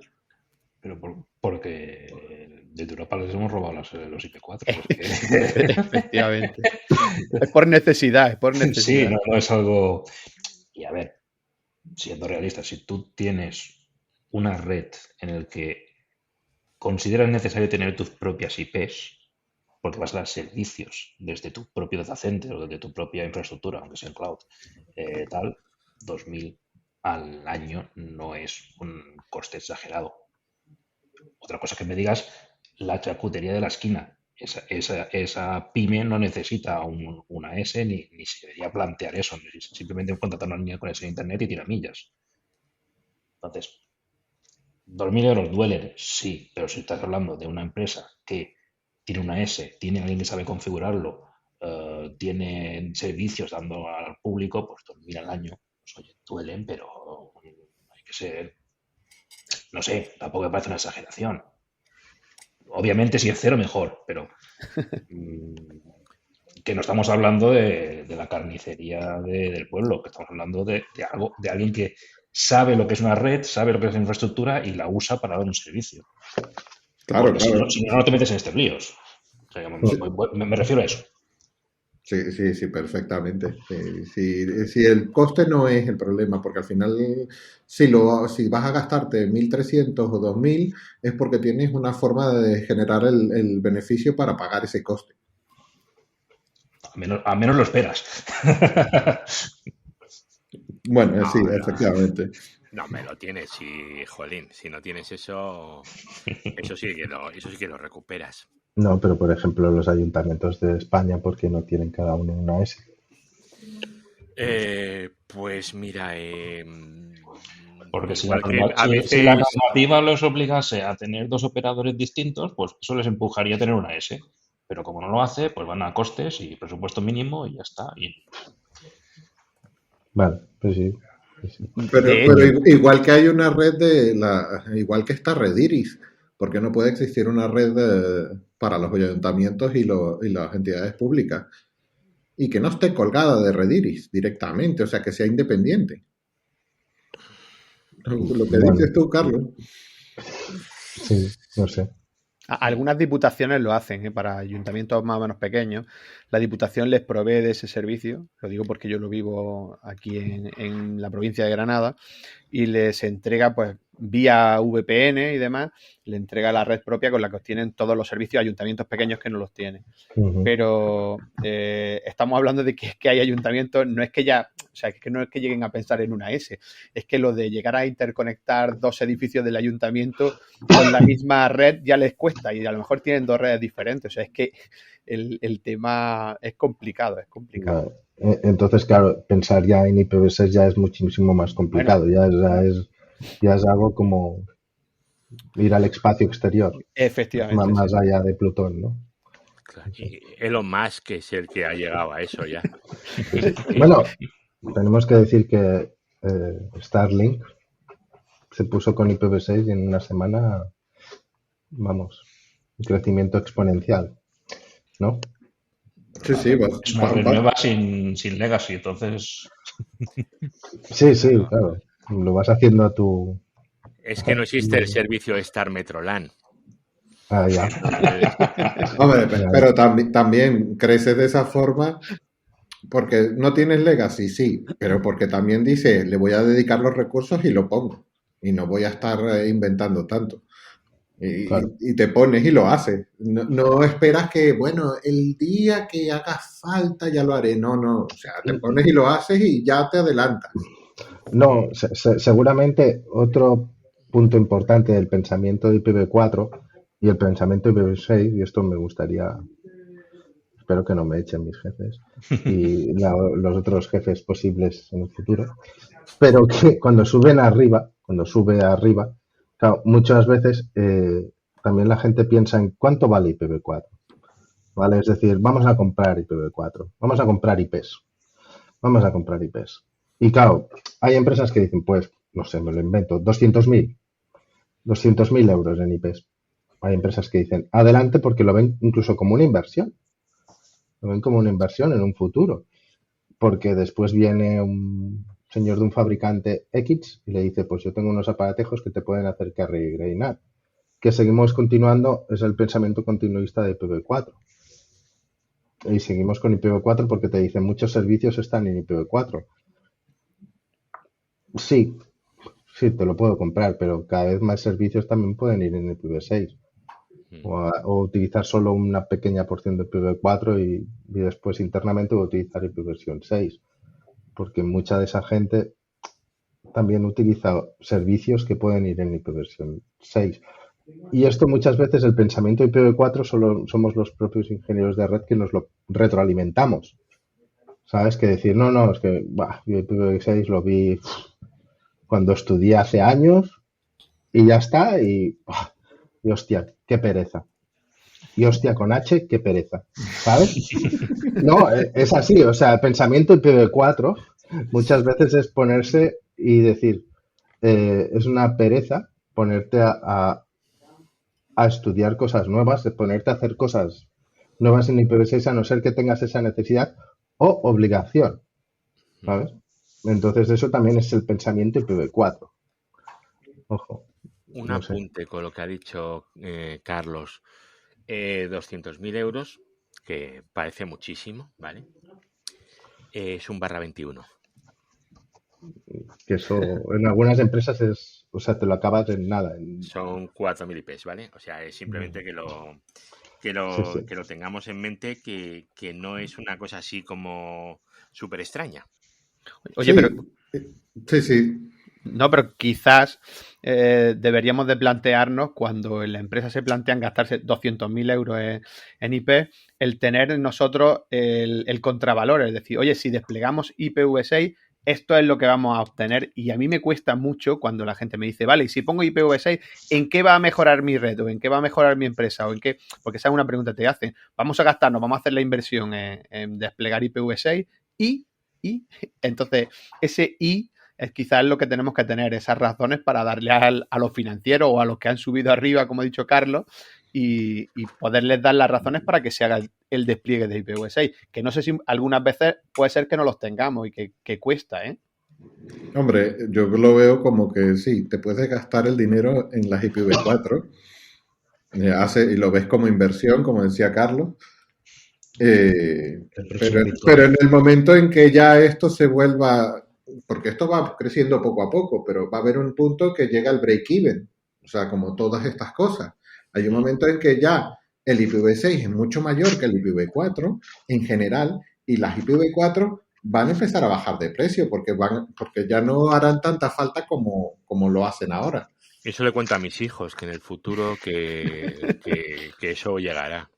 Pero porque desde Europa les hemos robado los IP4. Efectivamente. Es por necesidad. Sí, no es algo... Y a ver, siendo realistas, si tú tienes una red en la que consideras necesario tener tus propias IPs, porque vas a dar servicios desde tu propio data center o desde tu propia infraestructura, aunque sea en cloud, 2.000 al año no es un coste exagerado. Otra cosa que me digas, la charcutería de la esquina. Esa pyme no necesita una S ni se debería plantear eso. Simplemente contratar una línea con ese internet y tirar millas. Entonces, 2.000 euros duelen, sí, pero si estás hablando de una empresa que tiene una S, tiene alguien que sabe configurarlo, tiene servicios dando al público, pues 2.000 al año. Pues, oye, duelen, pero hay que ser, no sé, tampoco me parece una exageración. Obviamente si es cero mejor, pero que no estamos hablando de la carnicería del pueblo, que estamos hablando de algo, de alguien que sabe lo que es una red, sabe lo que es la infraestructura y la usa para dar un servicio. Claro, porque claro. Si no te metes en estos líos. O sea, me refiero a eso. Sí, perfectamente. Si el coste no es el problema, porque al final, si vas a gastarte 1.300 o 2.000, es porque tienes una forma de generar el beneficio para pagar ese coste. A menos lo esperas. Bueno, sí, efectivamente. No, me lo tienes, jolín, si no tienes eso sí que lo recuperas. No, pero por ejemplo los ayuntamientos de España, ¿por qué no tienen cada uno una S? Pues mira, porque si la normativa los obligase a tener dos operadores distintos, pues eso les empujaría a tener una S. Pero como no lo hace, pues van a costes y presupuesto mínimo y ya está. Vale, pues sí. Pero igual que hay una red igual que está Rediris, porque no puede existir una red para los ayuntamientos y las entidades públicas y que no esté colgada de Rediris directamente, o sea, que sea independiente. Lo que dices tú, Carlos. Sí, no sé. Algunas diputaciones lo hacen, para ayuntamientos más o menos pequeños. La diputación les provee de ese servicio, lo digo porque yo lo vivo aquí en la provincia de Granada, y les entrega, pues, vía VPN y demás, le entrega la red propia con la que obtienen todos los servicios a ayuntamientos pequeños que no los tienen. Uh-huh. Pero estamos hablando de que hay ayuntamientos, no es que no es que lleguen a pensar en una S, es que lo de llegar a interconectar dos edificios del ayuntamiento con la misma red ya les cuesta y a lo mejor tienen dos redes diferentes. O sea, es que el tema es complicado. Vale. Entonces, claro, pensar ya en IPv6 ya es muchísimo más complicado. Bueno, ya es algo como ir al espacio exterior. Efectivamente. Más allá de Plutón, ¿no? Claro. Y Elon Musk es el que ha llegado a eso ya. Bueno, tenemos que decir que Starlink se puso con IPv6 y en una semana, vamos, un crecimiento exponencial, ¿no? Sí, Es una red nueva sin legacy, entonces... Sí, claro. Lo vas haciendo a tu... Es que no existe el servicio Star Metroland. Ya. Hombre, pero también creces de esa forma porque no tienes legacy, sí, pero porque también dice, le voy a dedicar los recursos y lo pongo. Y no voy a estar inventando tanto. Claro. Y te pones y lo haces. No esperas que, bueno, el día que haga falta ya lo haré. No. O sea, te pones y lo haces y ya te adelantas. No, seguramente otro punto importante del pensamiento de IPv4 y el pensamiento de IPv6, y esto me gustaría, espero que no me echen mis jefes y los otros jefes posibles en el futuro, pero que cuando sube arriba, claro, muchas veces también la gente piensa en cuánto vale IPv4, ¿vale? Es decir, vamos a comprar IPv4, vamos a comprar IPs. Y claro, hay empresas que dicen, pues, no sé, me lo invento, 200.000 euros en IPs. Hay empresas que dicen, adelante, porque lo ven incluso como una inversión. Lo ven como una inversión en un futuro. Porque después viene un señor de un fabricante X y le dice, pues yo tengo unos aparatejos que te pueden hacer carry y reinar. Que seguimos continuando, es el pensamiento continuista de IPv4. Y seguimos con IPv4 porque te dicen, muchos servicios están en IPv4. Sí, te lo puedo comprar, pero cada vez más servicios también pueden ir en IPv6. O utilizar solo una pequeña porción de IPv4 y después internamente utilizar IPv6. Porque mucha de esa gente también utiliza servicios que pueden ir en IPv6. Y esto muchas veces el pensamiento de IPv4 solo somos los propios ingenieros de red que nos lo retroalimentamos. ¿Sabes? Que decir, no, es que yo IPv6 lo vi cuando estudié hace años y ya está, y hostia, qué pereza. Y hostia, con H, qué pereza. ¿Sabes? No, es así, o sea, el pensamiento IPv4 muchas veces es ponerse y decir, es una pereza ponerte a estudiar cosas nuevas, de ponerte a hacer cosas nuevas en IPv6 a no ser que tengas esa necesidad o obligación, ¿sabes? Entonces eso también es el pensamiento IPv4. Ojo. Un apunte con lo que ha dicho Carlos. 200.000 euros, que parece muchísimo, ¿vale? Es un /21. Que eso en algunas empresas es, o sea, te lo acabas en nada. Son 4.000 IPs, ¿vale? O sea, es simplemente que lo tengamos en mente, que no es una cosa así como súper extraña. Oye, Sí, pero... Sí. No, pero quizás deberíamos de plantearnos, cuando en la empresa se plantean gastarse 200.000 euros en IP, el tener nosotros el contravalor, es decir, oye, si desplegamos IPv6, esto es lo que vamos a obtener. Y a mí me cuesta mucho cuando la gente me dice, vale, y si pongo IPv6, ¿en qué va a mejorar mi red? ¿O en qué va a mejorar mi empresa? ¿O en qué? Porque esa es una pregunta que te hacen. Vamos a hacer la inversión en desplegar IPv6 y entonces ese I es quizás lo que tenemos que tener, esas razones para darle a los financieros o a los que han subido arriba, como ha dicho Carlos, y poderles dar las razones para que se haga el despliegue de IPv6, que no sé si algunas veces puede ser que no los tengamos y que cuesta, ¿eh? Hombre, yo lo veo como que sí, te puedes gastar el dinero en las IPv4 y lo ves como inversión, como decía Carlos, pero en el momento en que ya esto se vuelva, porque esto va creciendo poco a poco, pero va a haber un punto que llega al break-even, o sea, como todas estas cosas. Hay un momento en que ya el IPv6 es mucho mayor que el IPv4 en general, y las IPv4 van a empezar a bajar de precio porque ya no harán tanta falta como lo hacen ahora. Eso le cuento a mis hijos, que en el futuro que eso llegará.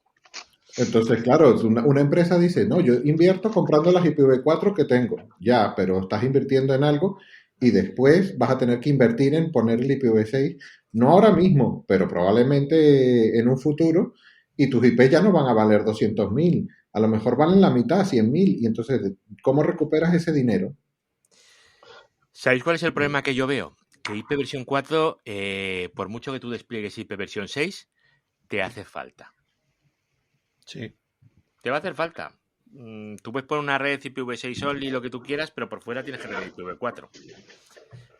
Entonces, claro, una empresa dice, no, yo invierto comprando las IPv4 que tengo, ya, pero estás invirtiendo en algo y después vas a tener que invertir en poner el IPv6, no ahora mismo, pero probablemente en un futuro, y tus IP ya no van a valer 200.000, a lo mejor valen la mitad, 100.000, y entonces, ¿cómo recuperas ese dinero? ¿Sabéis cuál es el problema que yo veo? Que IP versión 4, por mucho que tú despliegues IP versión 6, te hace falta. Sí. Te va a hacer falta. Tú puedes poner una red IPv6 only, lo que tú quieras, pero por fuera tienes que tener IPv4.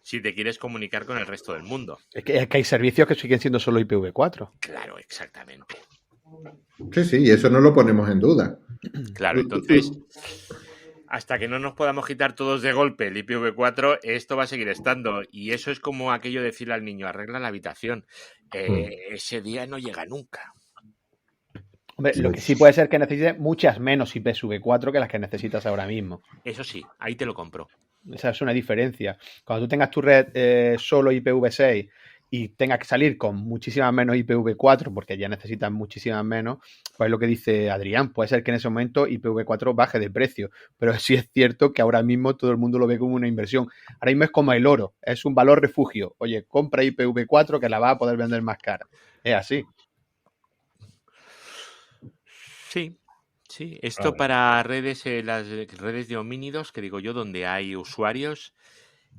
Si te quieres comunicar con el resto del mundo. Es que hay servicios que siguen siendo solo IPv4. Claro, exactamente. Sí, y eso no lo ponemos en duda. Claro, entonces, hasta que no nos podamos quitar todos de golpe el IPv4, esto va a seguir estando. Y eso es como aquello de decirle al niño, arregla la habitación. Ese día no llega nunca. Hombre, lo que sí puede ser que necesites muchas menos IPv4 que las que necesitas ahora mismo. Eso sí, ahí te lo compro. Esa es una diferencia. Cuando tú tengas tu red solo IPv6 y tengas que salir con muchísimas menos IPv4 porque ya necesitas muchísimas menos, pues es lo que dice Adrián. Puede ser que en ese momento IPv4 baje de precio, pero sí es cierto que ahora mismo todo el mundo lo ve como una inversión. Ahora mismo es como el oro, es un valor refugio. Oye, compra IPv4 que la vas a poder vender más cara. Es así. Sí, esto para redes, las redes de homínidos, que digo yo, donde hay usuarios,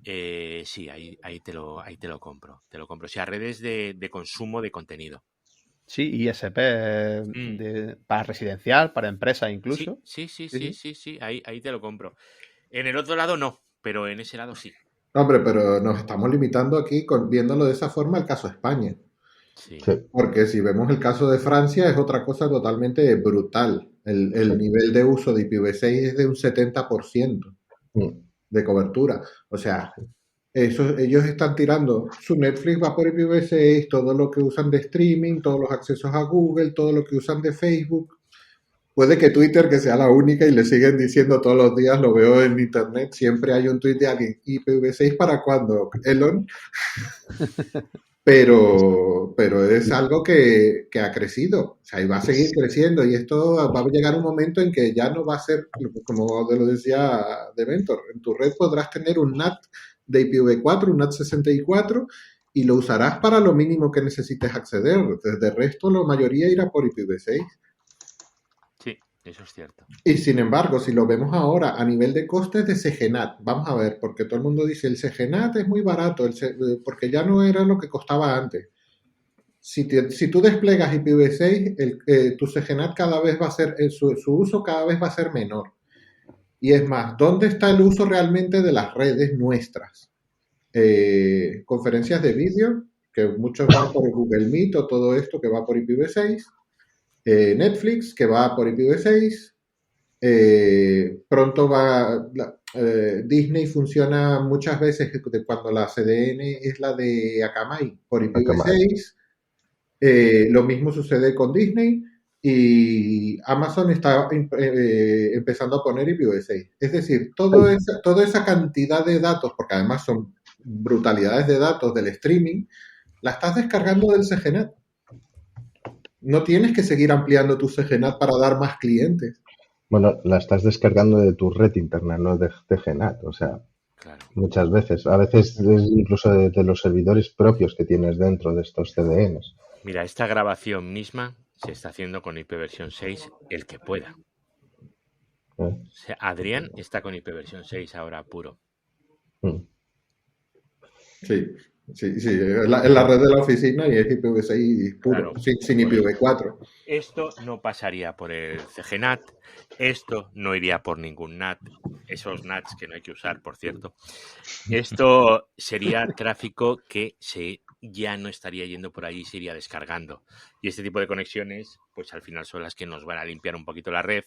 sí, ahí te lo compro. O sea, redes de consumo de contenido. Sí, ISP para residencial, para empresa incluso. Sí, ahí te lo compro. En el otro lado no, pero en ese lado sí. Hombre, pero nos estamos limitando aquí, viéndolo de esa forma, al caso España. Sí. Porque si vemos el caso de Francia es otra cosa totalmente brutal. El nivel de uso de IPv6 es de un 70% de cobertura. O sea, ellos están tirando, su Netflix va por IPv6, todo lo que usan de streaming, todos los accesos a Google, todo lo que usan de Facebook. Puede que Twitter, que sea la única, y le siguen diciendo todos los días, lo veo en internet, siempre hay un tweet de alguien, ¿IPv6 para cuándo, Elon? Pero es algo que ha crecido, o sea, y va a seguir creciendo, y esto va a llegar un momento en que ya no va a ser, como lo decía Deventor, en tu red podrás tener un NAT de IPv4, un NAT 64, y lo usarás para lo mínimo que necesites acceder. Desde el resto, la mayoría irá por IPv6. Sí, eso es cierto. Y sin embargo, si lo vemos ahora a nivel de costes de CGNAT, vamos a ver, porque todo el mundo dice el CGNAT es muy barato, porque ya no era lo que costaba antes. Si tú desplegas IPv6, tu CGNAT cada vez va a ser, su uso cada vez va a ser menor. Y es más, ¿dónde está el uso realmente de las redes nuestras? Conferencias de vídeo, que muchos van por Google Meet o todo esto que va por IPv6. Netflix, que va por IPv6. Pronto va... Disney funciona muchas veces cuando la CDN es la de Akamai por IPv6. Lo mismo sucede con Disney. Y Amazon está empezando a poner IPv6. Es decir, toda esa cantidad de datos, porque además son brutalidades de datos del streaming, la estás descargando del CGNAT. No tienes que seguir ampliando tu CGNAT para dar más clientes. Bueno, la estás descargando de tu red interna, no de CGNAT. O sea, claro. Muchas veces. A veces es incluso de los servidores propios que tienes dentro de estos CDNs. Mira, esta grabación misma se está haciendo con IPv6 el que pueda. O sea, Adrián está con IPv6 ahora puro. Sí, es la red de la oficina y es IPv6 puro, claro, sin IPv4. Esto no pasaría por el CGNAT, esto no iría por ningún NAT, esos NATs que no hay que usar, por cierto. Esto sería tráfico que ya no estaría yendo por ahí, se iría descargando. Y este tipo de conexiones, pues al final son las que nos van a limpiar un poquito la red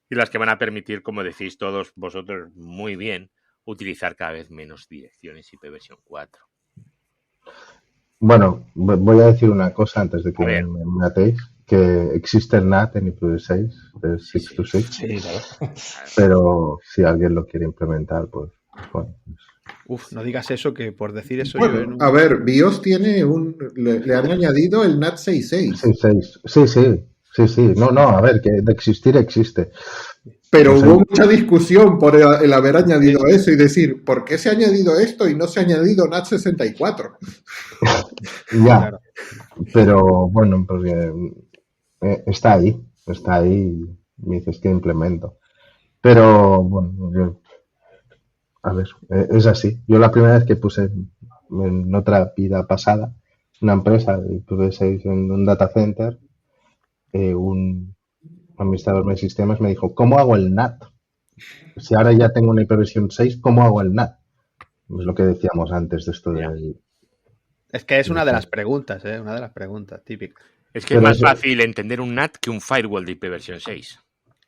y las que van a permitir, como decís todos vosotros muy bien, utilizar cada vez menos direcciones IPv4. Bueno, voy a decir una cosa antes de que me matéis, que existe el NAT en IPv6, el 626, sí, claro. Pero si alguien lo quiere implementar, pues bueno. No digas eso, que por decir eso... Bueno, a ver, BIOS tiene le han añadido el NAT 66. Sí. No, a ver, que de existir existe. Pero hubo mucha discusión por el haber añadido eso y decir, ¿por qué se ha añadido esto y no se ha añadido NAT 64? Ya, claro. Pero bueno, porque está ahí, me dices que implemento. Pero bueno, a ver, es así. Yo la primera vez que puse en otra vida pasada una empresa de IPv6 en un data center, un administrador de sistemas me dijo, ¿cómo hago el NAT? Si ahora ya tengo una IPv6, ¿cómo hago el NAT? Es lo que decíamos antes de esto del... Es que es una de las preguntas, una de las preguntas típicas. Es que es más fácil entender un NAT que un firewall de IPv6.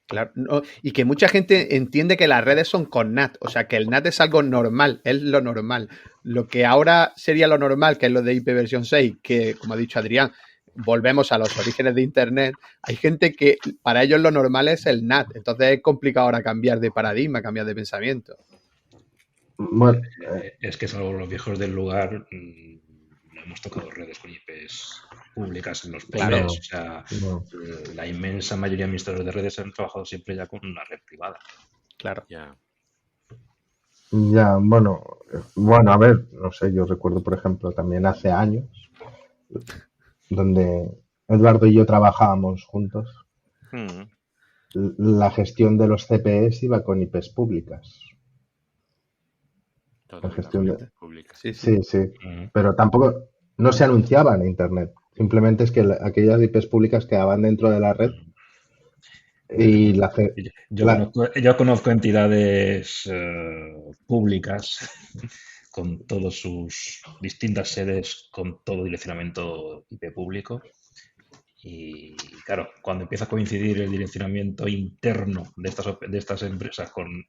Claro, no, y que mucha gente entiende que las redes son con NAT, o sea que el NAT es algo normal, es lo normal. Lo que ahora sería lo normal, que es lo de IPv6, que como ha dicho Adrián, volvemos a los orígenes de Internet, hay gente que para ellos lo normal es el NAT, entonces es complicado ahora cambiar de paradigma, cambiar de pensamiento. Bueno, es que salvo los viejos del lugar, no hemos tocado redes con IPs públicas en los PIBs. Claro. O sea, la inmensa mayoría de administradores de redes han trabajado siempre ya con una red privada. Claro. Ya, bueno, a ver, no sé, yo recuerdo, por ejemplo, también hace años, donde Eduardo y yo trabajábamos juntos, la gestión de los CPEs iba con IPs públicas. La gestión de... Sí. Pero tampoco, no se anunciaban en Internet. Simplemente es que aquellas IPs públicas quedaban dentro de la red. Y yo conozco entidades públicas con todas sus distintas sedes, con todo direccionamiento IP público. Y claro, cuando empieza a coincidir el direccionamiento interno de estas empresas con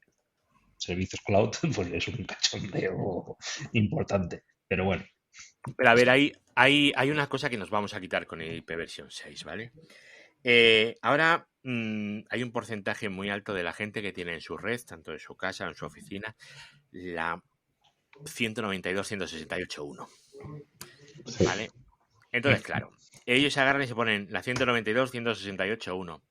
servicios cloud, pues es un cachondeo importante. Pero bueno. Pero a ver, hay una cosa que nos vamos a quitar con el IPv6, ¿vale? Ahora hay un porcentaje muy alto de la gente que tiene en su red, tanto en su casa, en su oficina, la 192.168.1. Sí. ¿Vale? Entonces, claro, ellos se agarran y se ponen la 192.168.1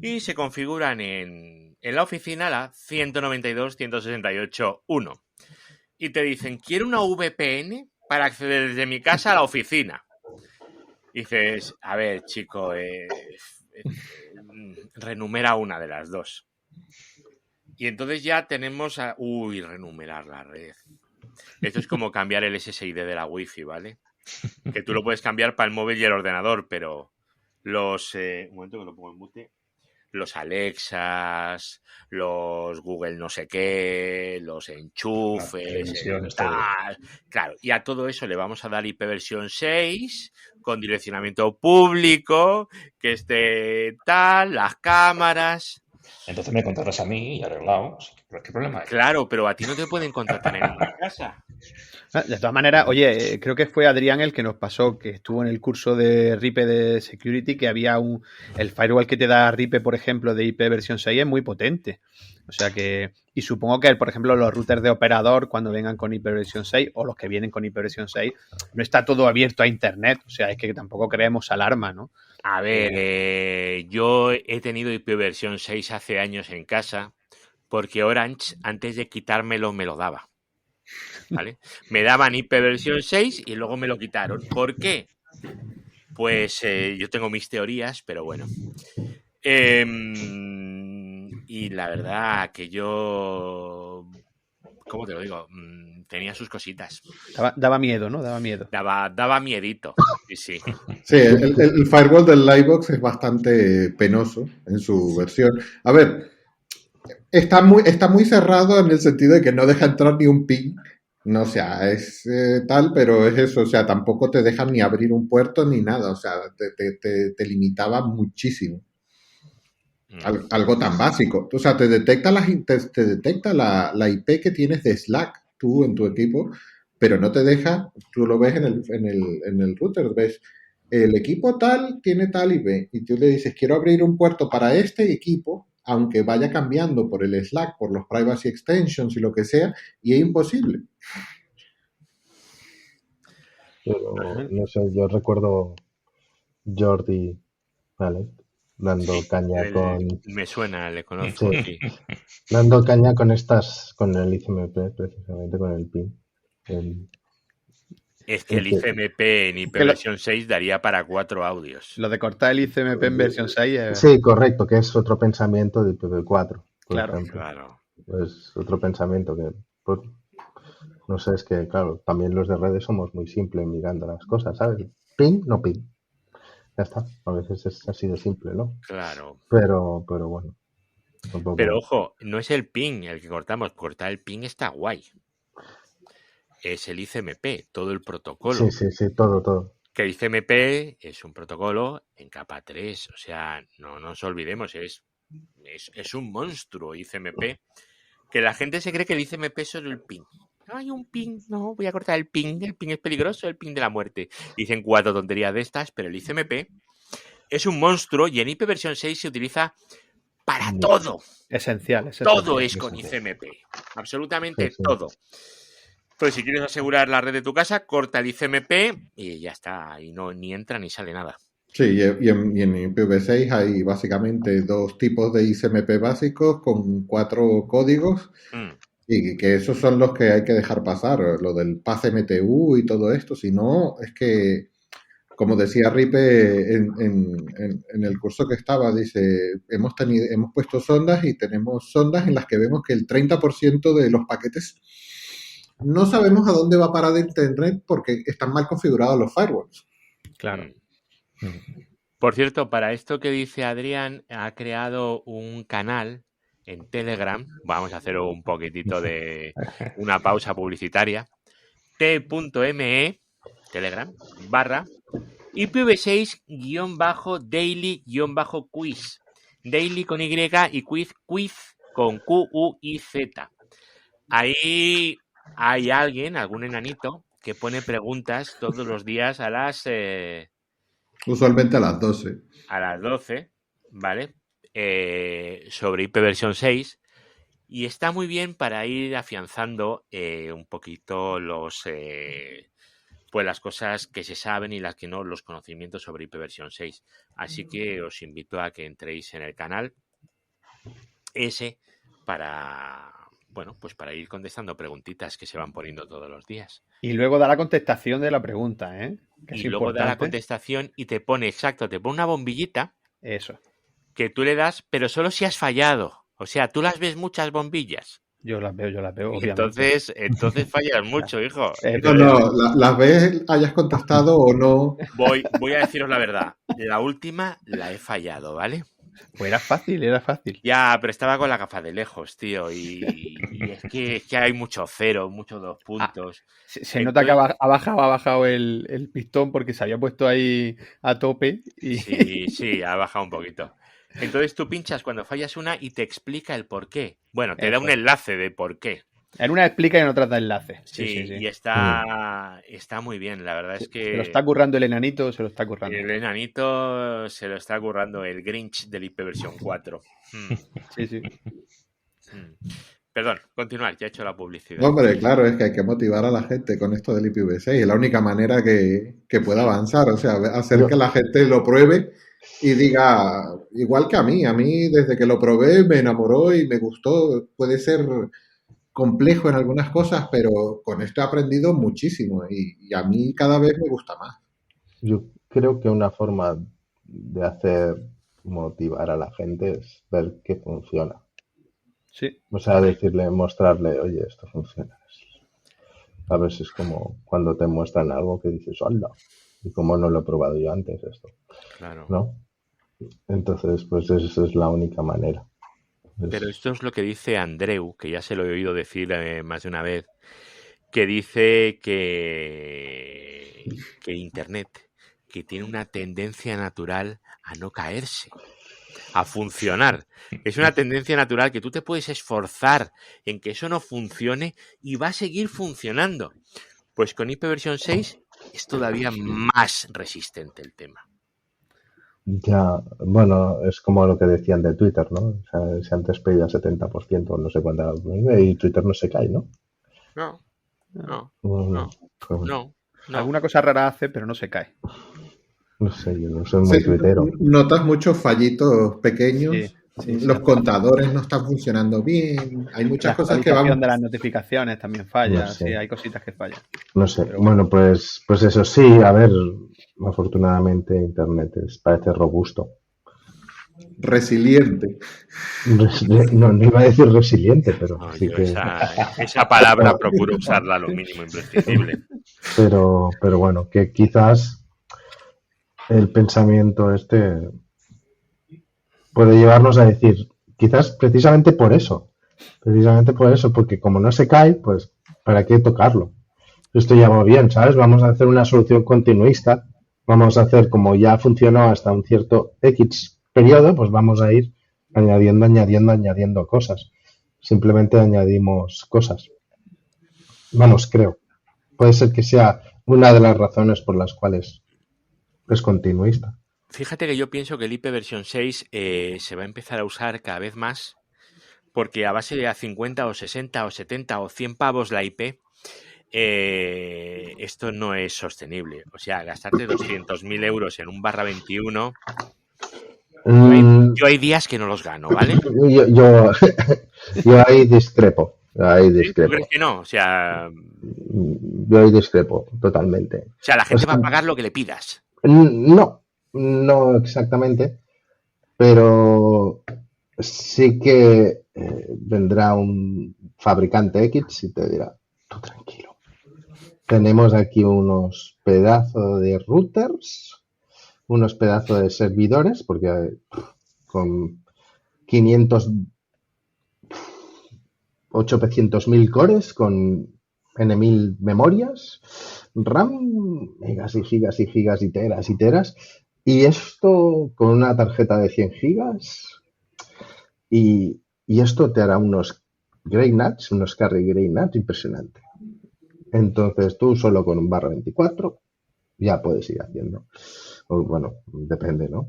y se configuran en la oficina la 192.168.1 y te dicen, quiero una VPN para acceder desde mi casa a la oficina. Y dices, a ver, chico, renumera una de las dos. Y entonces ya tenemos a... renumerar la red. Esto es como cambiar el SSID de la Wi-Fi, ¿vale? Que tú lo puedes cambiar para el móvil y el ordenador, pero los... un momento que lo pongo en mute. Los Alexas, los Google no sé qué, los enchufes, tal. Claro, y a todo eso le vamos a dar IPv6 con direccionamiento público, que esté tal, las cámaras. Entonces me contratas a mí y arreglado. ¿Qué problema hay? Claro, pero a ti no te pueden contratar en una casa. De todas maneras, oye, creo que fue Adrián el que nos pasó, que estuvo en el curso de RIPE de Security, que había el firewall que te da RIPE, por ejemplo, de IPv6 es muy potente. O sea que, y supongo que, por ejemplo, los routers de operador, cuando vengan con IPv6 o los que vienen con IPv6, no está todo abierto a Internet. O sea, es que tampoco creemos alarma, ¿no? A ver, yo he tenido IPv6 hace años en casa, porque Orange, antes de quitármelo, me lo daba. ¿Vale? Me daban IPv6 y luego me lo quitaron. ¿Por qué? Pues yo tengo mis teorías, pero bueno. Y la verdad que yo... ¿Cómo te lo digo? Tenía sus cositas. Daba miedo, ¿no? Daba miedo. Daba miedito. Sí. Sí, el firewall del Livebox es bastante penoso en su versión. A ver, está muy cerrado en el sentido de que no deja entrar ni un ping. No, o sea, es tal, pero es eso, o sea, tampoco te dejan ni abrir un puerto ni nada, o sea, te limitaba muchísimo. Algo tan básico. O sea, te detecta la IP que tienes de Slack, tú en tu equipo, pero no te deja, tú lo ves en el router, ves, el equipo tal tiene tal IP, y tú le dices, quiero abrir un puerto para este equipo, aunque vaya cambiando por el Slack, por los privacy extensions y lo que sea, y es imposible. Pero, no sé, yo recuerdo Jordi, ¿vale? Dando caña con... Me suena, le conozco. Sí. Dando caña con el ICMP, precisamente con el PIN. Es que el ICMP en IP versión 6 daría para 4 audios. Lo de cortar el ICMP en versión 6 es... Sí, correcto, que es otro pensamiento de IPv4. Claro. Es otro pensamiento que, pues, no sé, es que, claro, también los de redes somos muy simples mirando las cosas, ¿sabes? Ping, no ping. Ya está. A veces es así de simple, ¿no? Claro. Pero bueno. Tampoco... Pero ojo, no es el ping el que cortamos. Cortar el ping está guay. Es el ICMP, todo el protocolo. Sí, todo. Que el ICMP es un protocolo en capa 3. O sea, no nos olvidemos, es un monstruo ICMP. Que la gente se cree que el ICMP es solo el ping. No hay un ping, no, voy a cortar el ping es peligroso, el ping de la muerte. Dicen 4 tonterías de estas, pero el ICMP es un monstruo y en IP versión 6 se utiliza para todo. Esencial. Todo es con ICMP. Absolutamente todo. Pues si quieres asegurar la red de tu casa, corta el ICMP y ya está. Y no ni entra ni sale nada. Sí, y en IPv6 hay básicamente 2 tipos de ICMP básicos con 4 códigos. Y que esos son los que hay que dejar pasar, lo del PathMTU y todo esto. Si no, es que, como decía Ripe en el curso que estaba, dice, hemos puesto sondas y tenemos sondas en las que vemos que el 30% de los paquetes no sabemos a dónde va a parar de Internet porque están mal configurados los firewalls. Claro. Por cierto, para esto que dice Adrián, ha creado un canal en Telegram, vamos a hacer un poquitito de una pausa publicitaria, t.me, Telegram, / IPv6-daily-quiz. Daily con Y y quiz con Q-U-I-Z. Ahí hay algún enanito, que pone preguntas todos los días a las... usualmente a las 12. A las 12, ¿vale? Sobre IP versión 6 y está muy bien para ir afianzando un poquito pues las cosas que se saben y las que no, los conocimientos sobre IP versión 6. Así que os invito a que entréis en el canal ese para ir contestando preguntitas que se van poniendo todos los días. Y luego da la contestación de la pregunta, ¿eh? Y luego da la contestación y te pone una bombillita. Eso. Que tú le das, pero solo si has fallado. O sea, tú las ves muchas bombillas. Yo las veo, obviamente. Entonces fallas mucho, hijo. No, las ves, hayas contestado o no. Voy a deciros la verdad. La última la he fallado, ¿vale? Pues era fácil. Ya, pero estaba con la gafa de lejos, tío. Y es que hay mucho 0, muchos 2 puntos. Se nota que ha bajado el pistón porque se había puesto ahí a tope. Y... Sí, ha bajado un poquito. Entonces tú pinchas cuando fallas una y te explica el por qué. Bueno, te da un enlace de por qué. En una explica y en otra da enlace. Sí. Y está muy bien. La verdad es que... Se lo está currando el enanito, se lo está currando. El enanito se lo está currando, el Grinch del IP versión 4. Sí. Perdón, continuar, ya he hecho la publicidad. Hombre, claro, es que hay que motivar a la gente con esto del IPv6. Es la única manera que pueda avanzar. O sea, hacer que la gente lo pruebe y diga, igual que a mí desde que lo probé me enamoró y me gustó. Puede ser complejo en algunas cosas, pero con esto he aprendido muchísimo y a mí cada vez me gusta más. Yo creo que una forma de hacer motivar a la gente es ver que funciona. Sí. O sea, mostrarle, oye, esto funciona. A veces es como cuando te muestran algo que dices, hola, y como no lo he probado yo antes esto. Claro. ¿No? Entonces, pues esa es la única manera. Pero esto es lo que dice Andreu, que ya se lo he oído decir más de una vez, que dice que Internet, que tiene una tendencia natural a no caerse, a funcionar. Es una tendencia natural que tú te puedes esforzar en que eso no funcione y va a seguir funcionando. Pues con IP versión 6 es todavía más resistente el tema. Ya, bueno, es como lo que decían de Twitter, ¿no? O sea, si antes pedía 70%, no sé cuánto, y Twitter no se cae, ¿no? No. Alguna cosa rara hace, pero no se cae. No sé, yo no soy muy tuitero. Notas muchos fallitos pequeños, los contadores no están funcionando bien, hay muchas cosas que La van... de las notificaciones también falla, No sé. sí, hay cositas que fallan. No sé. Pero Bueno, pues eso sí, a ver, afortunadamente Internet parece robusto. Resiliente. No iba a decir resiliente, pero No, sí yo que... esa palabra procuro usarla lo mínimo imprescindible. Pero bueno, que quizás el pensamiento puede llevarnos a decir, quizás precisamente por eso, porque como no se cae, pues ¿para qué tocarlo? Esto ya va bien, ¿sabes? Vamos a hacer una solución continuista, vamos a hacer como ya funcionó hasta un cierto X periodo, pues vamos a ir añadiendo cosas. Simplemente añadimos cosas. Vamos, creo. Puede ser que sea una de las razones por las cuales es continuista. Fíjate que yo pienso que el IP versión 6 se va a empezar a usar cada vez más porque a base de a 50 o 60 o 70 o 100 pavos la IP, esto no es sostenible. O sea, gastarte 200.000 euros en un /21, yo hay días que no los gano, ¿vale? Yo ahí discrepo. ¿Sí? ¿Tú crees que no? O sea, Totalmente. la gente va a pagar lo que le pidas. No exactamente, pero sí que vendrá un fabricante X y te dirá, tú tranquilo. Tenemos aquí unos pedazos de routers, unos pedazos de servidores, porque con 800.000 cores, con N1000 memorias, RAM, megas y gigas y gigas y teras, y esto con una tarjeta de 100 gigas, y esto te hará unos Grey Nuts, unos Carry Grey Nuts impresionante. Entonces tú solo con un /24 ya puedes ir haciendo. O, bueno, depende, ¿no?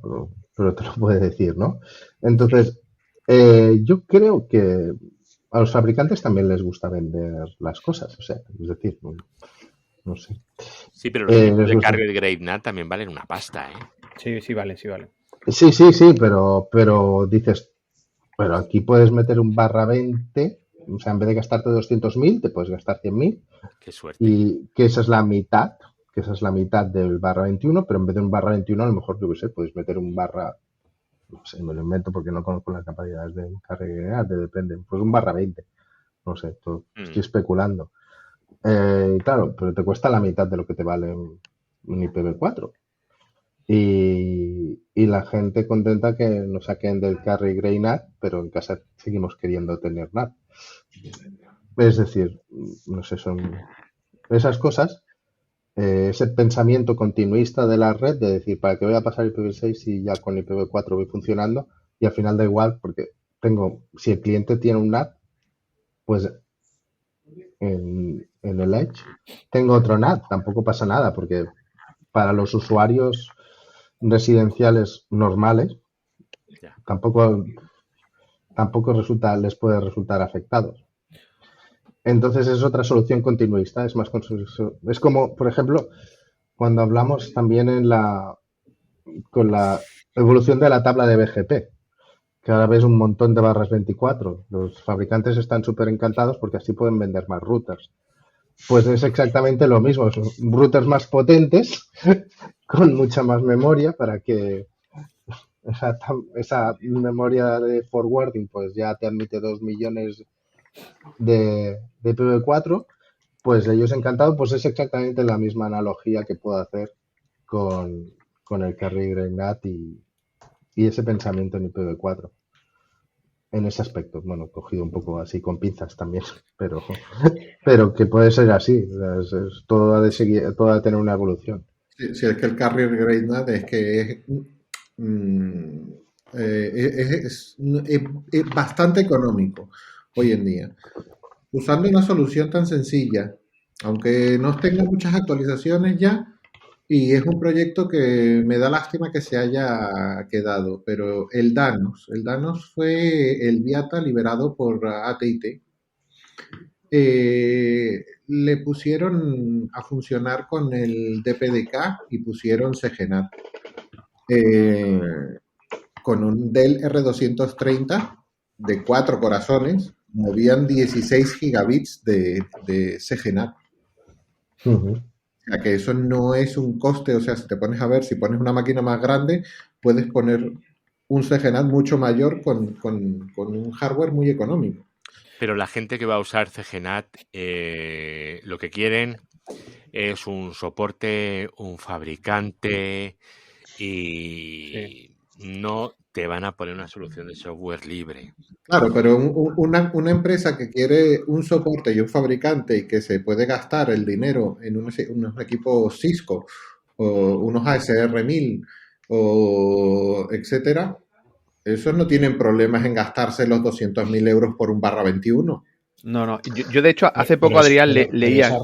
Pero te lo puede decir, ¿no? Entonces, yo creo que a los fabricantes también les gusta vender las cosas, o sea, es decir, no sé. Sí, pero los equipos de carga de Great NAT también valen una pasta, ¿eh? Sí, vale. Sí, pero dices, pero aquí puedes meter un /20, o sea, en vez de gastarte 200.000, te puedes gastar 100.000. Qué suerte. Y que esa es la mitad del /21, pero en vez de un /21, a lo mejor, yo qué sé, puedes meter un no sé, me lo invento porque no conozco las capacidades de carga, depende, pues un /20, no sé, estoy especulando. Claro, pero te cuesta la mitad de lo que te vale un IPv4. Y la gente contenta que nos saquen del carry Grey NAT, pero en casa seguimos queriendo tener NAT. Es decir, no sé, son esas cosas, ese pensamiento continuista de la red de decir, ¿para qué voy a pasar IPv6 si ya con IPv4 voy funcionando? Y al final da igual, porque si el cliente tiene un NAT, pues en el Edge tengo otro NAT, tampoco pasa nada, porque para los usuarios residenciales normales tampoco les puede resultar afectados. Entonces es otra solución continuista, es como, por ejemplo, cuando hablamos también con la evolución de la tabla de BGP, que ahora ves un montón de /24. Los fabricantes están súper encantados porque así pueden vender más routers. Pues es exactamente lo mismo, son routers más potentes con mucha más memoria para que esa memoria de forwarding pues ya te admite 2 millones de IPv4, pues ellos encantados, pues es exactamente la misma analogía que puedo hacer con el Carry Grey NAT y ese pensamiento en IPv4. En ese aspecto, bueno, cogido un poco así con pinzas también, pero que puede ser así, todo ha de tener una evolución. Sí, es que el Carrier Grade NAT es que es bastante económico hoy en día. Usando una solución tan sencilla, aunque no tenga muchas actualizaciones ya, y es un proyecto que me da lástima que se haya quedado, pero el Danos fue el Viata liberado por AT&T. Le pusieron a funcionar con el DPDK y pusieron CGNAT. con un Dell R230 de 4 corazones, movían 16 gigabits de CGNAT. Ujú. O sea, que eso no es un coste, o sea, si te pones a ver, si pones una máquina más grande, puedes poner un CGNAT mucho mayor con un hardware muy económico. Pero la gente que va a usar CGNAT, lo que quieren es un soporte, un fabricante y no te van a poner una solución de software libre. Claro, pero una empresa que quiere un soporte y un fabricante y que se puede gastar el dinero en unos equipos Cisco o unos ASR 1000 o etcétera, esos no tienen problemas en gastarse los 200.000 euros por un barra 21. No. Yo de hecho, hace poco, Pero Adrián, pero leía...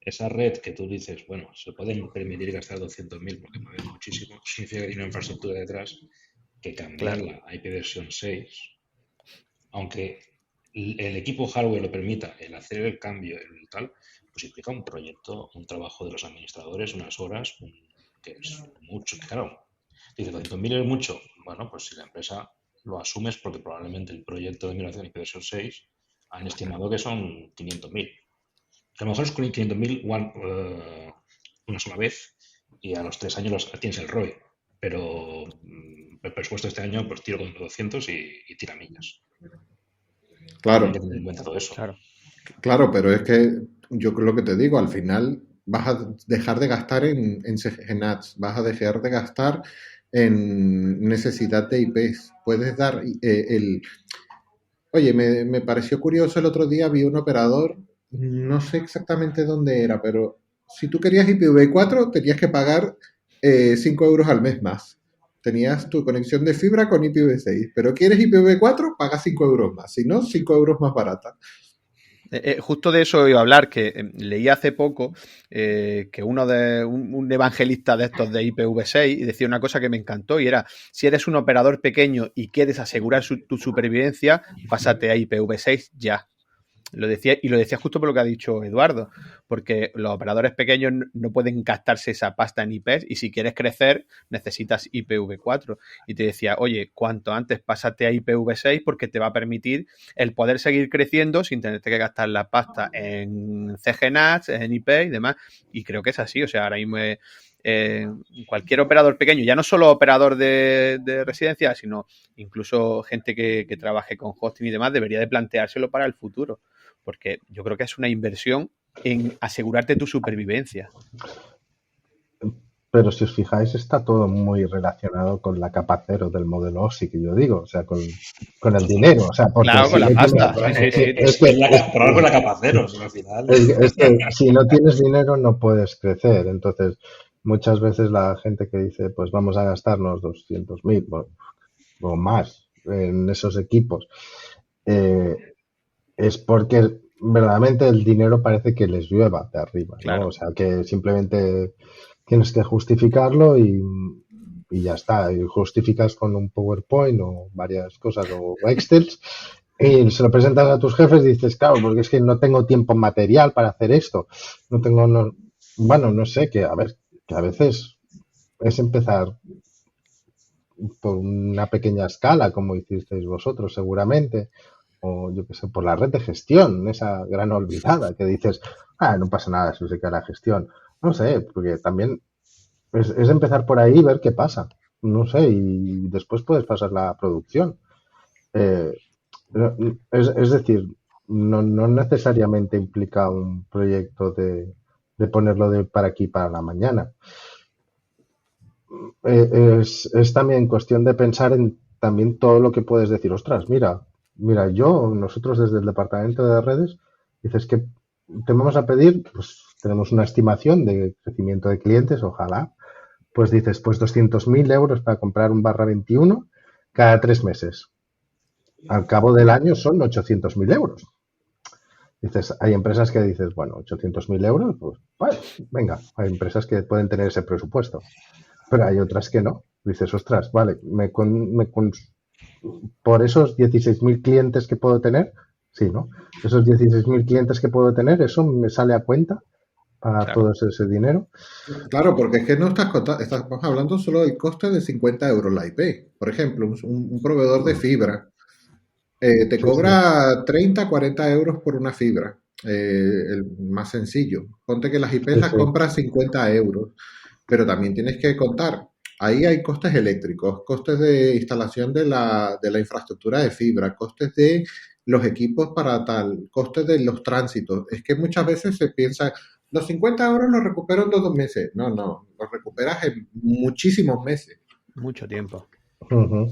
esa red que tú dices, bueno, se pueden permitir gastar 200.000 porque mueve muchísimo, significa que tiene una infraestructura detrás que cambiarla a IPv6, aunque el equipo hardware lo permita, el hacer el cambio, el tal, pues implica un proyecto, un trabajo de los administradores, unas horas, que es mucho, que claro, dice 200.000 es mucho. Bueno, pues si la empresa lo asumes porque probablemente el proyecto de migración IPv6 han estimado que son 500.000. A lo mejor es con 500.000 una sola vez y a los 3 años tienes el ROI, pero el presupuesto de este año pues tiro con 200 y tira millas. Claro. Hay que tener en cuenta todo eso. Claro, pero es que yo creo lo que te digo, al final vas a dejar de gastar en CGNATs, vas a dejar de gastar en necesidad de IPs. Puedes dar Oye, me pareció curioso el otro día, vi un operador, no sé exactamente dónde era, pero si tú querías IPv4 tenías que pagar 5 euros al mes más. Tenías tu conexión de fibra con IPv6, pero quieres IPv4, pagas 5 euros más, si no, 5 euros más barata. Justo de eso iba a hablar, que leí hace poco que un evangelista de estos de IPv6 decía una cosa que me encantó y era, si eres un operador pequeño y quieres asegurar tu supervivencia, pásate a IPv6 ya. Lo decía justo por lo que ha dicho Eduardo, porque los operadores pequeños no pueden gastarse esa pasta en IPs y si quieres crecer necesitas IPv4. Y te decía, oye, cuanto antes pásate a IPv6 porque te va a permitir el poder seguir creciendo sin tenerte que gastar la pasta en CGNAT, en IP y demás. Y creo que es así, o sea, ahora mismo cualquier operador pequeño, ya no solo operador de residencia, sino incluso gente que trabaje con hosting y demás, debería de planteárselo para el futuro. Porque yo creo que es una inversión en asegurarte tu supervivencia. Pero si os fijáis, está todo muy relacionado con la capa cero del modelo OSI que yo digo, o sea, con el dinero. O sea, porque claro, con la pasta. Por algo la capa cero, al final. Es que si no tienes dinero no puedes crecer. Entonces, muchas veces la gente que dice, pues vamos a gastarnos 200.000 o más en esos equipos, es porque verdaderamente el dinero parece que les llueva de arriba, ¿no? Claro. O sea, que simplemente tienes que justificarlo y ya está. Y justificas con un PowerPoint o varias cosas o Excel y se lo presentas a tus jefes y dices, claro, porque es que no tengo tiempo material para hacer esto. Bueno, no sé, que a veces es empezar por una pequeña escala, como hicisteis vosotros seguramente, o yo qué sé, por la red de gestión, esa gran olvidada que dices, no pasa nada si se queda la gestión. No sé, porque también es empezar por ahí y ver qué pasa. No sé, y después puedes pasar la producción. Es decir, no necesariamente implica un proyecto de ponerlo para aquí para la mañana. Es también cuestión de pensar en también todo lo que puedes decir. Ostras, mira, nosotros desde el departamento de redes, dices que te vamos a pedir, pues tenemos una estimación de crecimiento de clientes, ojalá, pues dices, pues 200.000 euros para comprar un barra 21 cada 3 meses. Al cabo del año son 800.000 euros. Dices, hay empresas que dices, bueno, 800.000 euros, pues vale, venga, hay empresas que pueden tener ese presupuesto, pero hay otras que no. Dices, ostras, vale, por esos 16.000 clientes que puedo tener, sí, ¿no? Esos 16.000 clientes que puedo tener, eso me sale a cuenta a todo ese dinero. Claro, porque es que no estamos hablando solo del coste de 50 euros la IP. Por ejemplo, un proveedor de fibra te cobra 30, 40 euros por una fibra, el más sencillo. Ponte que las IPs las compras 50 euros, pero también tienes que contar. Ahí hay costes eléctricos, costes de instalación de la infraestructura de fibra, costes de los equipos para tal, costes de los tránsitos. Es que muchas veces se piensa, los 50 euros los recupero en 2 meses. No, los recuperas en muchísimos meses. Mucho tiempo. Uh-huh.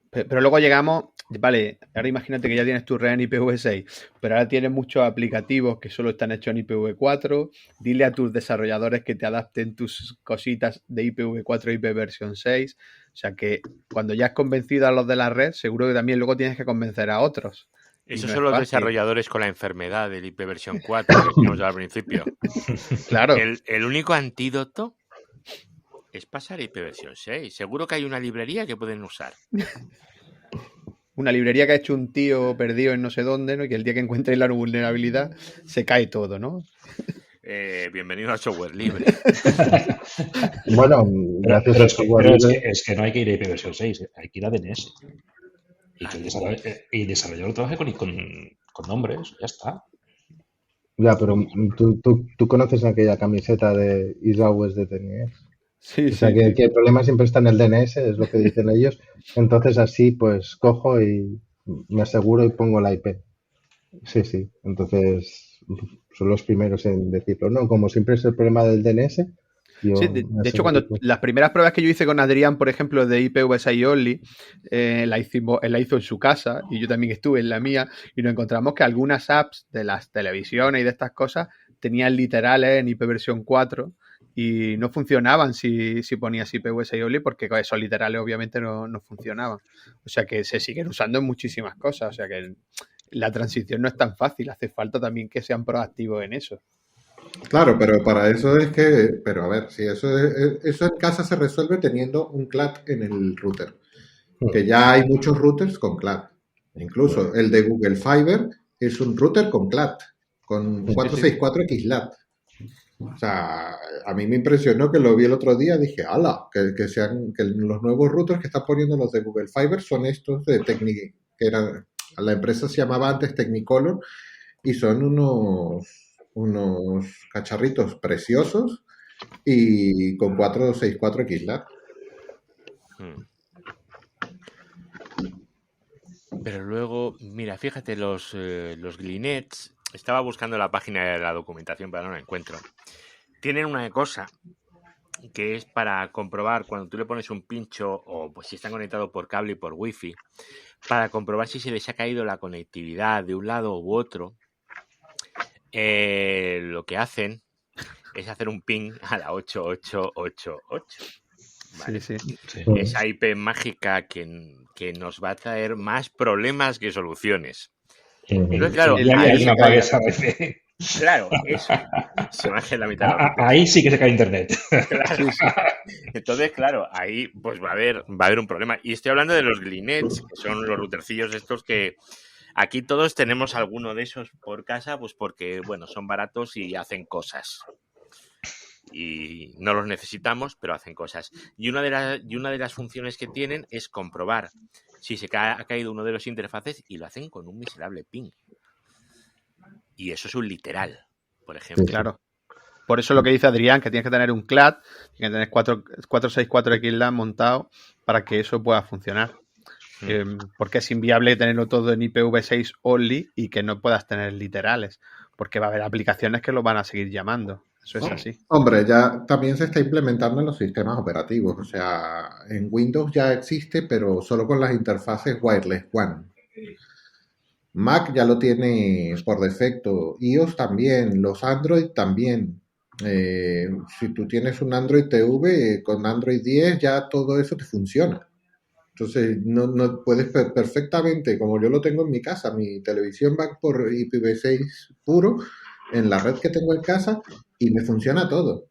Pero luego llegamos, vale, ahora imagínate que ya tienes tu red en IPv6, pero ahora tienes muchos aplicativos que solo están hechos en IPv4. Dile a tus desarrolladores que te adapten tus cositas de IPv4 a IPv6. O sea que cuando ya has convencido a los de la red, seguro que también luego tienes que convencer a otros. Esos son los desarrolladores con la enfermedad del IPv4 que dijimos al principio. Claro. El único antídoto es pasar a IPv6. Seguro que hay una librería que pueden usar. Una librería que ha hecho un tío perdido en no sé dónde, ¿no? Y que el día que encuentre la vulnerabilidad se cae todo, ¿no? Bienvenido al software libre. Bueno, gracias al software libre. Es que no hay que ir a IPv6, hay que ir a DNS. Y que el desarrollador trabaje con nombres, ya está. Ya, pero tú conoces aquella camiseta de Is Always the DNS. Sí, o sea, que el problema siempre está en el DNS, es lo que dicen ellos. Entonces así pues cojo y me aseguro y pongo la IP. Sí. Entonces son los primeros en decirlo. No, como siempre es el problema del DNS. Sí, de hecho, cuando las primeras pruebas que yo hice con Adrián, por ejemplo, de IPv6 Only, él la hizo en su casa y yo también estuve en la mía y nos encontramos que algunas apps de las televisiones y de estas cosas tenían literales en IPv4 y no funcionaban si ponías IPv6 Only porque con esos literales obviamente no funcionaban. O sea que se siguen usando en muchísimas cosas. O sea que la transición no es tan fácil. Hace falta también que sean proactivos en eso. Claro, pero para eso es que, pero a ver, si eso en casa se resuelve teniendo un CLAT en el router, que ya hay muchos routers con CLAT. Incluso el de Google Fiber es un router con CLAT, con 464XLAT. O sea, a mí me impresionó que lo vi el otro día, dije, ¡hala! Que los nuevos routers que están poniendo los de Google Fiber son estos de Technicolor, que la empresa se llamaba antes Technicolor, y son unos cacharritos preciosos y con 464XLAT. Pero luego, mira, fíjate, los Glinets, estaba buscando la página de la documentación, pero no la encuentro. Tienen una cosa que es para comprobar cuando tú le pones un pincho o pues si están conectados por cable y por wifi, para comprobar si se les ha caído la conectividad de un lado u otro. Lo que hacen es hacer un ping a la 8888. ¿Vale? Sí. Esa IP mágica que nos va a traer más problemas que soluciones. Entonces, claro, claro, eso. Se baja la mitad. Ahí sí que se cae internet. Claro. Entonces, claro, ahí pues va a haber un problema. Y estoy hablando de los Glinets, que son los routercillos estos que aquí todos tenemos alguno de esos por casa, pues porque, bueno, son baratos y hacen cosas. Y no los necesitamos, pero hacen cosas. Y una de las funciones que tienen es comprobar si se ha caído uno de los interfaces y lo hacen con un miserable ping. Y eso es un literal, por ejemplo. Claro. Por eso lo que dice Adrián, que tienes que tener un CLAT, tienes que tener 464XLAN montado para que eso pueda funcionar. Porque es inviable tenerlo todo en IPv6 only y que no puedas tener literales, porque va a haber aplicaciones que lo van a seguir llamando. Eso es así. Hombre, ya también se está implementando en los sistemas operativos. O sea, en Windows ya existe, pero solo con las interfaces wireless WAN. Mac ya lo tiene por defecto. iOS también. Los Android también. Si tú tienes un Android TV, con Android 10 ya todo eso te funciona. Entonces, no puedes perfectamente, como yo lo tengo en mi casa, mi televisión va por IPv6 puro en la red que tengo en casa y me funciona todo.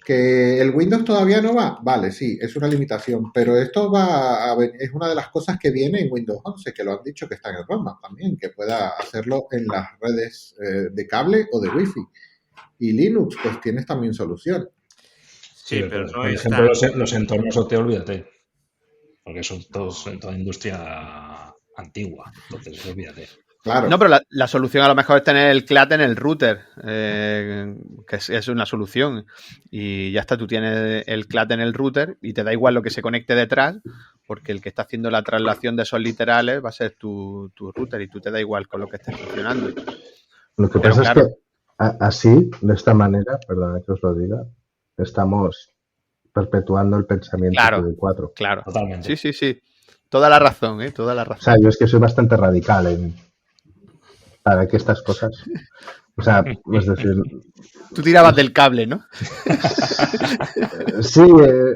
¿Que el Windows todavía no va? Vale, sí, es una limitación, pero esto es una de las cosas que viene en Windows 11, que lo han dicho que está en el roadmap también, que pueda hacerlo en las redes de cable o de Wi-Fi. Y Linux, pues tienes también solución. Sí, pero no por es ejemplo, tan... los entornos OT, olvídate. Porque son todos en toda industria antigua. Entonces, olvídate. Claro. No, pero la solución a lo mejor es tener el CLAT en el router, que es una solución. Y ya está, tú tienes el CLAT en el router y te da igual lo que se conecte detrás, porque el que está haciendo la traslación de esos literales va a ser tu router y tú te da igual con lo que esté funcionando. Lo que Pero pasa claro, es que así, de esta manera, perdona que os lo diga, estamos perpetuando el pensamiento claro, IPv4. claro. Totalmente. Sí. Toda la razón, toda la O razón. sea, yo es que soy bastante radical para que estas cosas... O sea, es decir... Tú tirabas del cable, ¿no? Sí,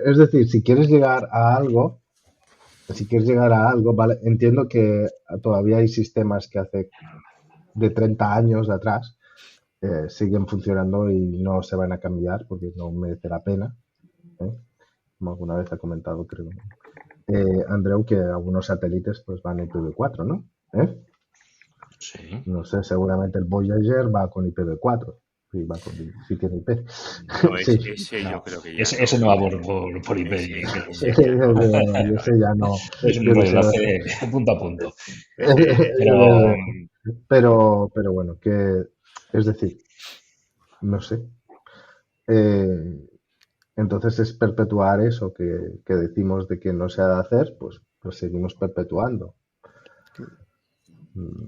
es decir, si quieres llegar a algo, vale, entiendo que todavía hay sistemas que hace de 30 años de atrás siguen funcionando y no se van a cambiar porque no merece la pena. Como alguna vez ha comentado, creo, Andreu, que algunos satélites pues van IPv4, ¿no? Sí. No sé, seguramente el Voyager va con IPv4. Sí, va con, sí tiene IP. No, Sí. ese yo creo que ya Ese no va por IP. Ese ya no. Es un rollo, lo hace punto a punto. Pero bueno, que es decir, no sé. Entonces es perpetuar eso que decimos de que no se ha de hacer, pues seguimos perpetuando.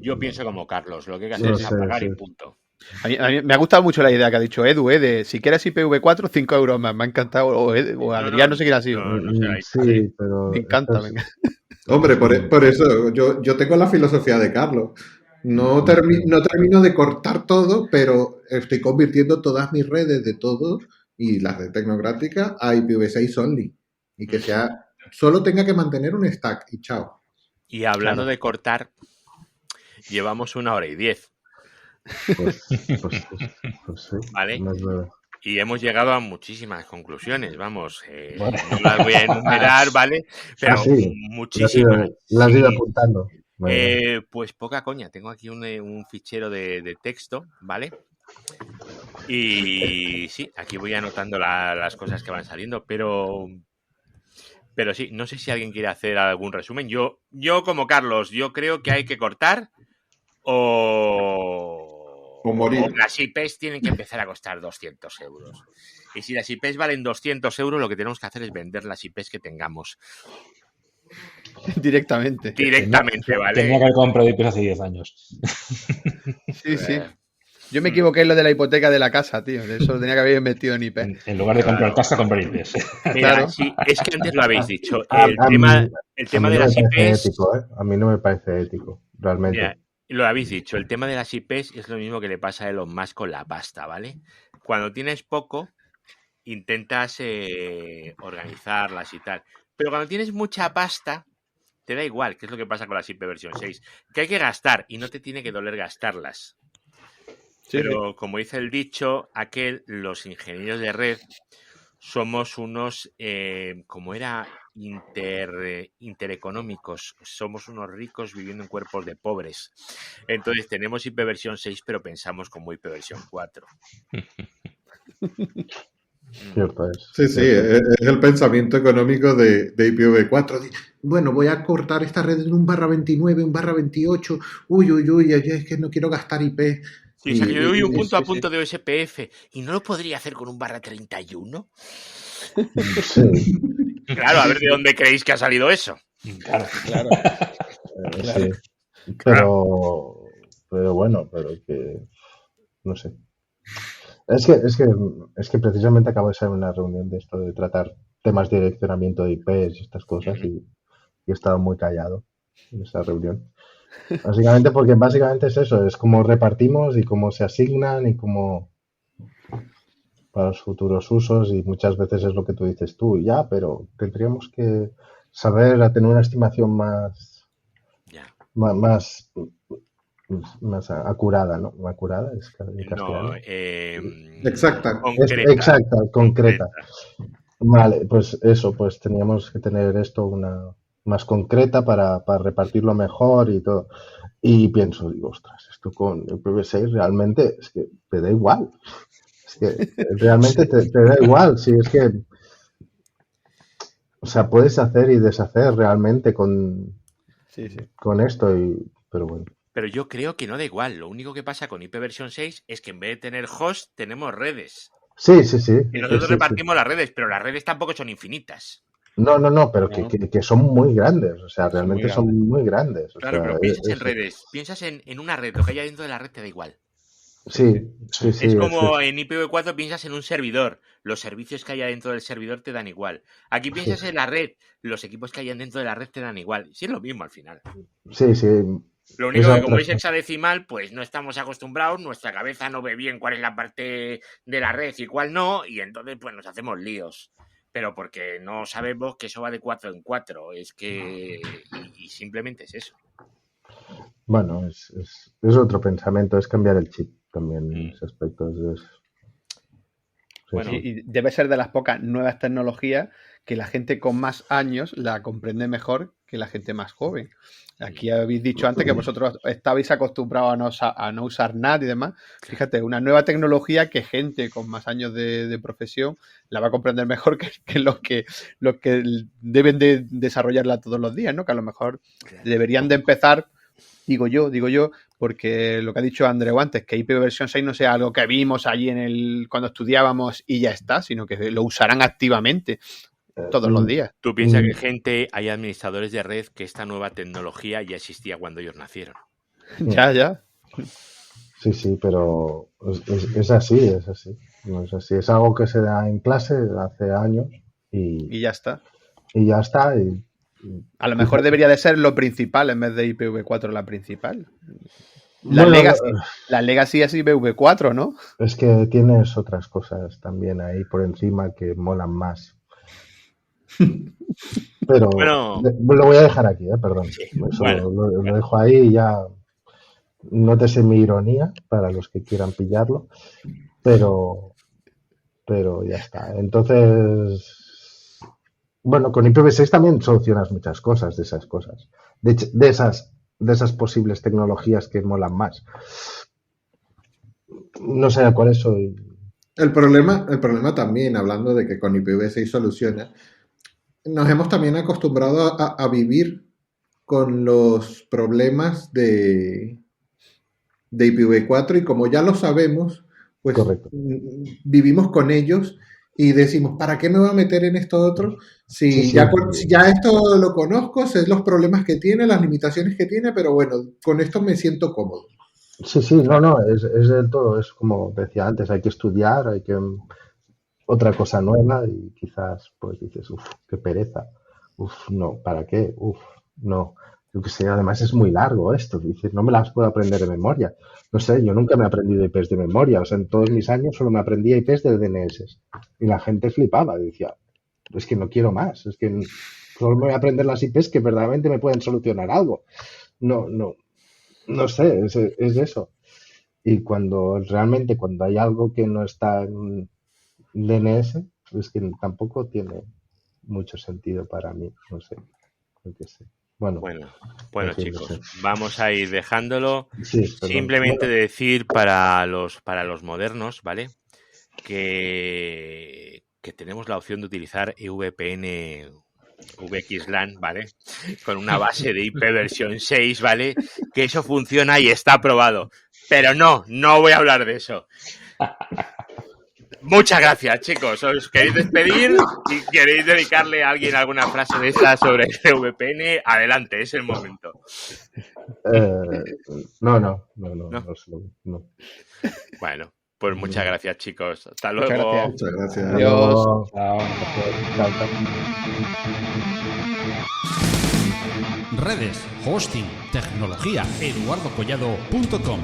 Yo pienso como Carlos, lo que hay que hacer es apagar y punto. A mí me ha gustado mucho la idea que ha dicho Edu, de si quieres IPv4, 5 euros más. Me ha encantado. O Adrián, no sé quién ha sido. Sí, pero... Me encanta, venga. Hombre, por eso yo tengo la filosofía de Carlos. No termino de cortar todo, pero estoy convirtiendo todas mis redes de todo y las de Tecnográfica a IPv6 only. Y que solo tenga que mantener un stack y chao. Y hablando de cortar, llevamos 1 hora y 10. Pues sí. ¿Vale? No y hemos llegado a muchísimas conclusiones, vamos, no las voy a enumerar, ¿vale? Pero muchísimas. Las he ido apuntando. Pues poca coña, tengo aquí un fichero de texto, ¿vale? Y sí, aquí voy anotando las cosas que van saliendo, pero sí, no sé si alguien quiere hacer algún resumen. Yo como Carlos, yo creo que hay que cortar o morir. O las IPs tienen que empezar a costar 200 euros. Y si las IPs valen 200 euros, lo que tenemos que hacer es vender las IPs que tengamos. Directamente, ¿vale? Tenía que haber comprado IPs hace 10 años. Sí. Yo me equivoqué en lo de la hipoteca de la casa, tío. De eso tenía que haber metido en IP. En lugar de comprar casa, comprar IPs. Mira, claro. Sí, es que antes lo habéis dicho. El tema de las IPs... Ético, A mí no me parece ético, realmente. Mira, lo habéis dicho. El tema de las IPs es lo mismo que le pasa a Elon Musk con la pasta, ¿vale? Cuando tienes poco, intentas organizarlas y tal. Pero cuando tienes mucha pasta, te da igual, que es lo que pasa con las IP versión 6. Que hay que gastar y no te tiene que doler gastarlas. Sí, pero como dice el dicho, los ingenieros de red somos unos, como era, intereconómicos. Somos unos ricos viviendo en cuerpos de pobres. Entonces tenemos IP versión 6, pero pensamos como IP versión 4. Cierto es. Sí, es el pensamiento económico de IPv4. Bueno, voy a cortar esta red en 1/29, 1/28. Uy, es que no quiero gastar IP. Sí, o sea, que yo doy un punto a punto de OSPF y no lo podría hacer con 1/31. Sí. Claro, a ver de dónde creéis que ha salido eso. Claro. Sí. Pero bueno, pero que no sé. Es que precisamente acabo de salir una reunión de esto de tratar temas de direccionamiento de IPs y estas cosas y he estado muy callado en esa reunión. Básicamente porque es eso, es cómo repartimos y cómo se asignan y cómo para los futuros usos y muchas veces es lo que tú dices tú, ya, pero tendríamos que saber a tener una estimación más acurada, ¿no? ¿Acurada es en castellano? Exacta. Exacta, concreta. Vale, pues eso, pues teníamos que tener esto más concreta para repartirlo mejor y todo. Y pienso, digo, ostras, esto con el IPv6 realmente es que te da igual. Es que realmente te da igual, si es que, o sea, puedes hacer y deshacer realmente con esto, pero bueno. Pero yo creo que no da igual. Lo único que pasa con IPv6 es que en vez de tener host, tenemos redes. Sí. Y nosotros repartimos las redes, pero las redes tampoco son infinitas. No, pero que son muy grandes, o sea, realmente son muy grandes. Claro, o sea, pero piensas en redes, piensas en una red, lo que haya dentro de la red te da igual. Sí. Es como en IPv4 piensas en un servidor, los servicios que haya dentro del servidor te dan igual. Aquí piensas en la red, los equipos que hayan dentro de la red te dan igual. Sí, es lo mismo al final. Sí. Lo único que como es hexadecimal, pues no estamos acostumbrados, nuestra cabeza no ve bien cuál es la parte de la red y cuál no, y entonces pues nos hacemos líos. Pero porque no sabemos que eso va de 4 en 4, es que... Y simplemente es eso. Bueno, es otro pensamiento, es cambiar el chip también en ese aspecto. Bueno, y debe ser de las pocas nuevas tecnologías que la gente con más años la comprende mejor que la gente más joven. Aquí habéis dicho antes que vosotros estabais acostumbrados a no usar NAT y demás. Fíjate, una nueva tecnología que gente con más años de profesión la va a comprender mejor que los que deben de desarrollarla todos los días, ¿no? Que a lo mejor deberían de empezar, digo yo, porque lo que ha dicho Andreu antes, que IPv6 no sea algo que vimos allí cuando estudiábamos y ya está, sino que lo usarán activamente todos los días. Tú piensas que hay administradores de red que esta nueva tecnología ya existía cuando ellos nacieron. Ya. Sí, pero es así. No es así. Es algo que se da en clase hace años y ya está. Y ya está. A lo mejor debería de ser lo principal en vez de IPv4 la principal. La Legacy es IPv4, ¿no? Es que tienes otras cosas también ahí por encima que molan más. Pero bueno, lo voy a dejar aquí, perdón. Sí, lo dejo ahí y ya. Nótese mi ironía para los que quieran pillarlo, pero ya está. Entonces, bueno, con IPv6 también solucionas muchas cosas de esas cosas, de esas posibles tecnologías que molan más. No sé a cuál soy. El problema también, hablando de que con IPv6 soluciona, nos hemos también acostumbrado a vivir con los problemas de IPv4 y como ya lo sabemos, pues Correcto. Vivimos con ellos y decimos, ¿para qué me voy a meter en esto otro? Si ya esto lo conozco, sé los problemas que tiene, las limitaciones que tiene, pero bueno, con esto me siento cómodo. Sí, no, es del todo, es como decía antes, hay que estudiar, hay que otra cosa nueva y quizás pues dices, qué pereza, no, ¿para qué? No, yo que sé, además es muy largo esto, dices, no me las puedo aprender de memoria, no sé, yo nunca me he aprendido IPs de memoria, o sea, en todos mis años solo me aprendía IPs de DNS y la gente flipaba, decía, es que no quiero más, es que solo me voy a aprender las IPs que verdaderamente me pueden solucionar algo, no sé, es eso. Y cuando hay algo que no está en DNS, es que tampoco tiene mucho sentido para mí, no sé, lo que sé. Bueno, chicos, vamos a ir dejándolo. Sí, simplemente decir para los modernos, ¿vale? Que tenemos la opción de utilizar EVPN VXLAN, ¿vale? Con una base de IP versión 6, ¿vale? Que eso funciona y está aprobado. Pero no voy a hablar de eso. Muchas gracias, chicos. ¿Os queréis despedir? Si queréis dedicarle a alguien alguna frase de esa sobre el VPN, adelante, es el momento. No. Bueno, pues muchas gracias, chicos. Hasta luego. Muchas gracias. Adiós. Chao. Redes, hosting, tecnología, eduardocollado.com.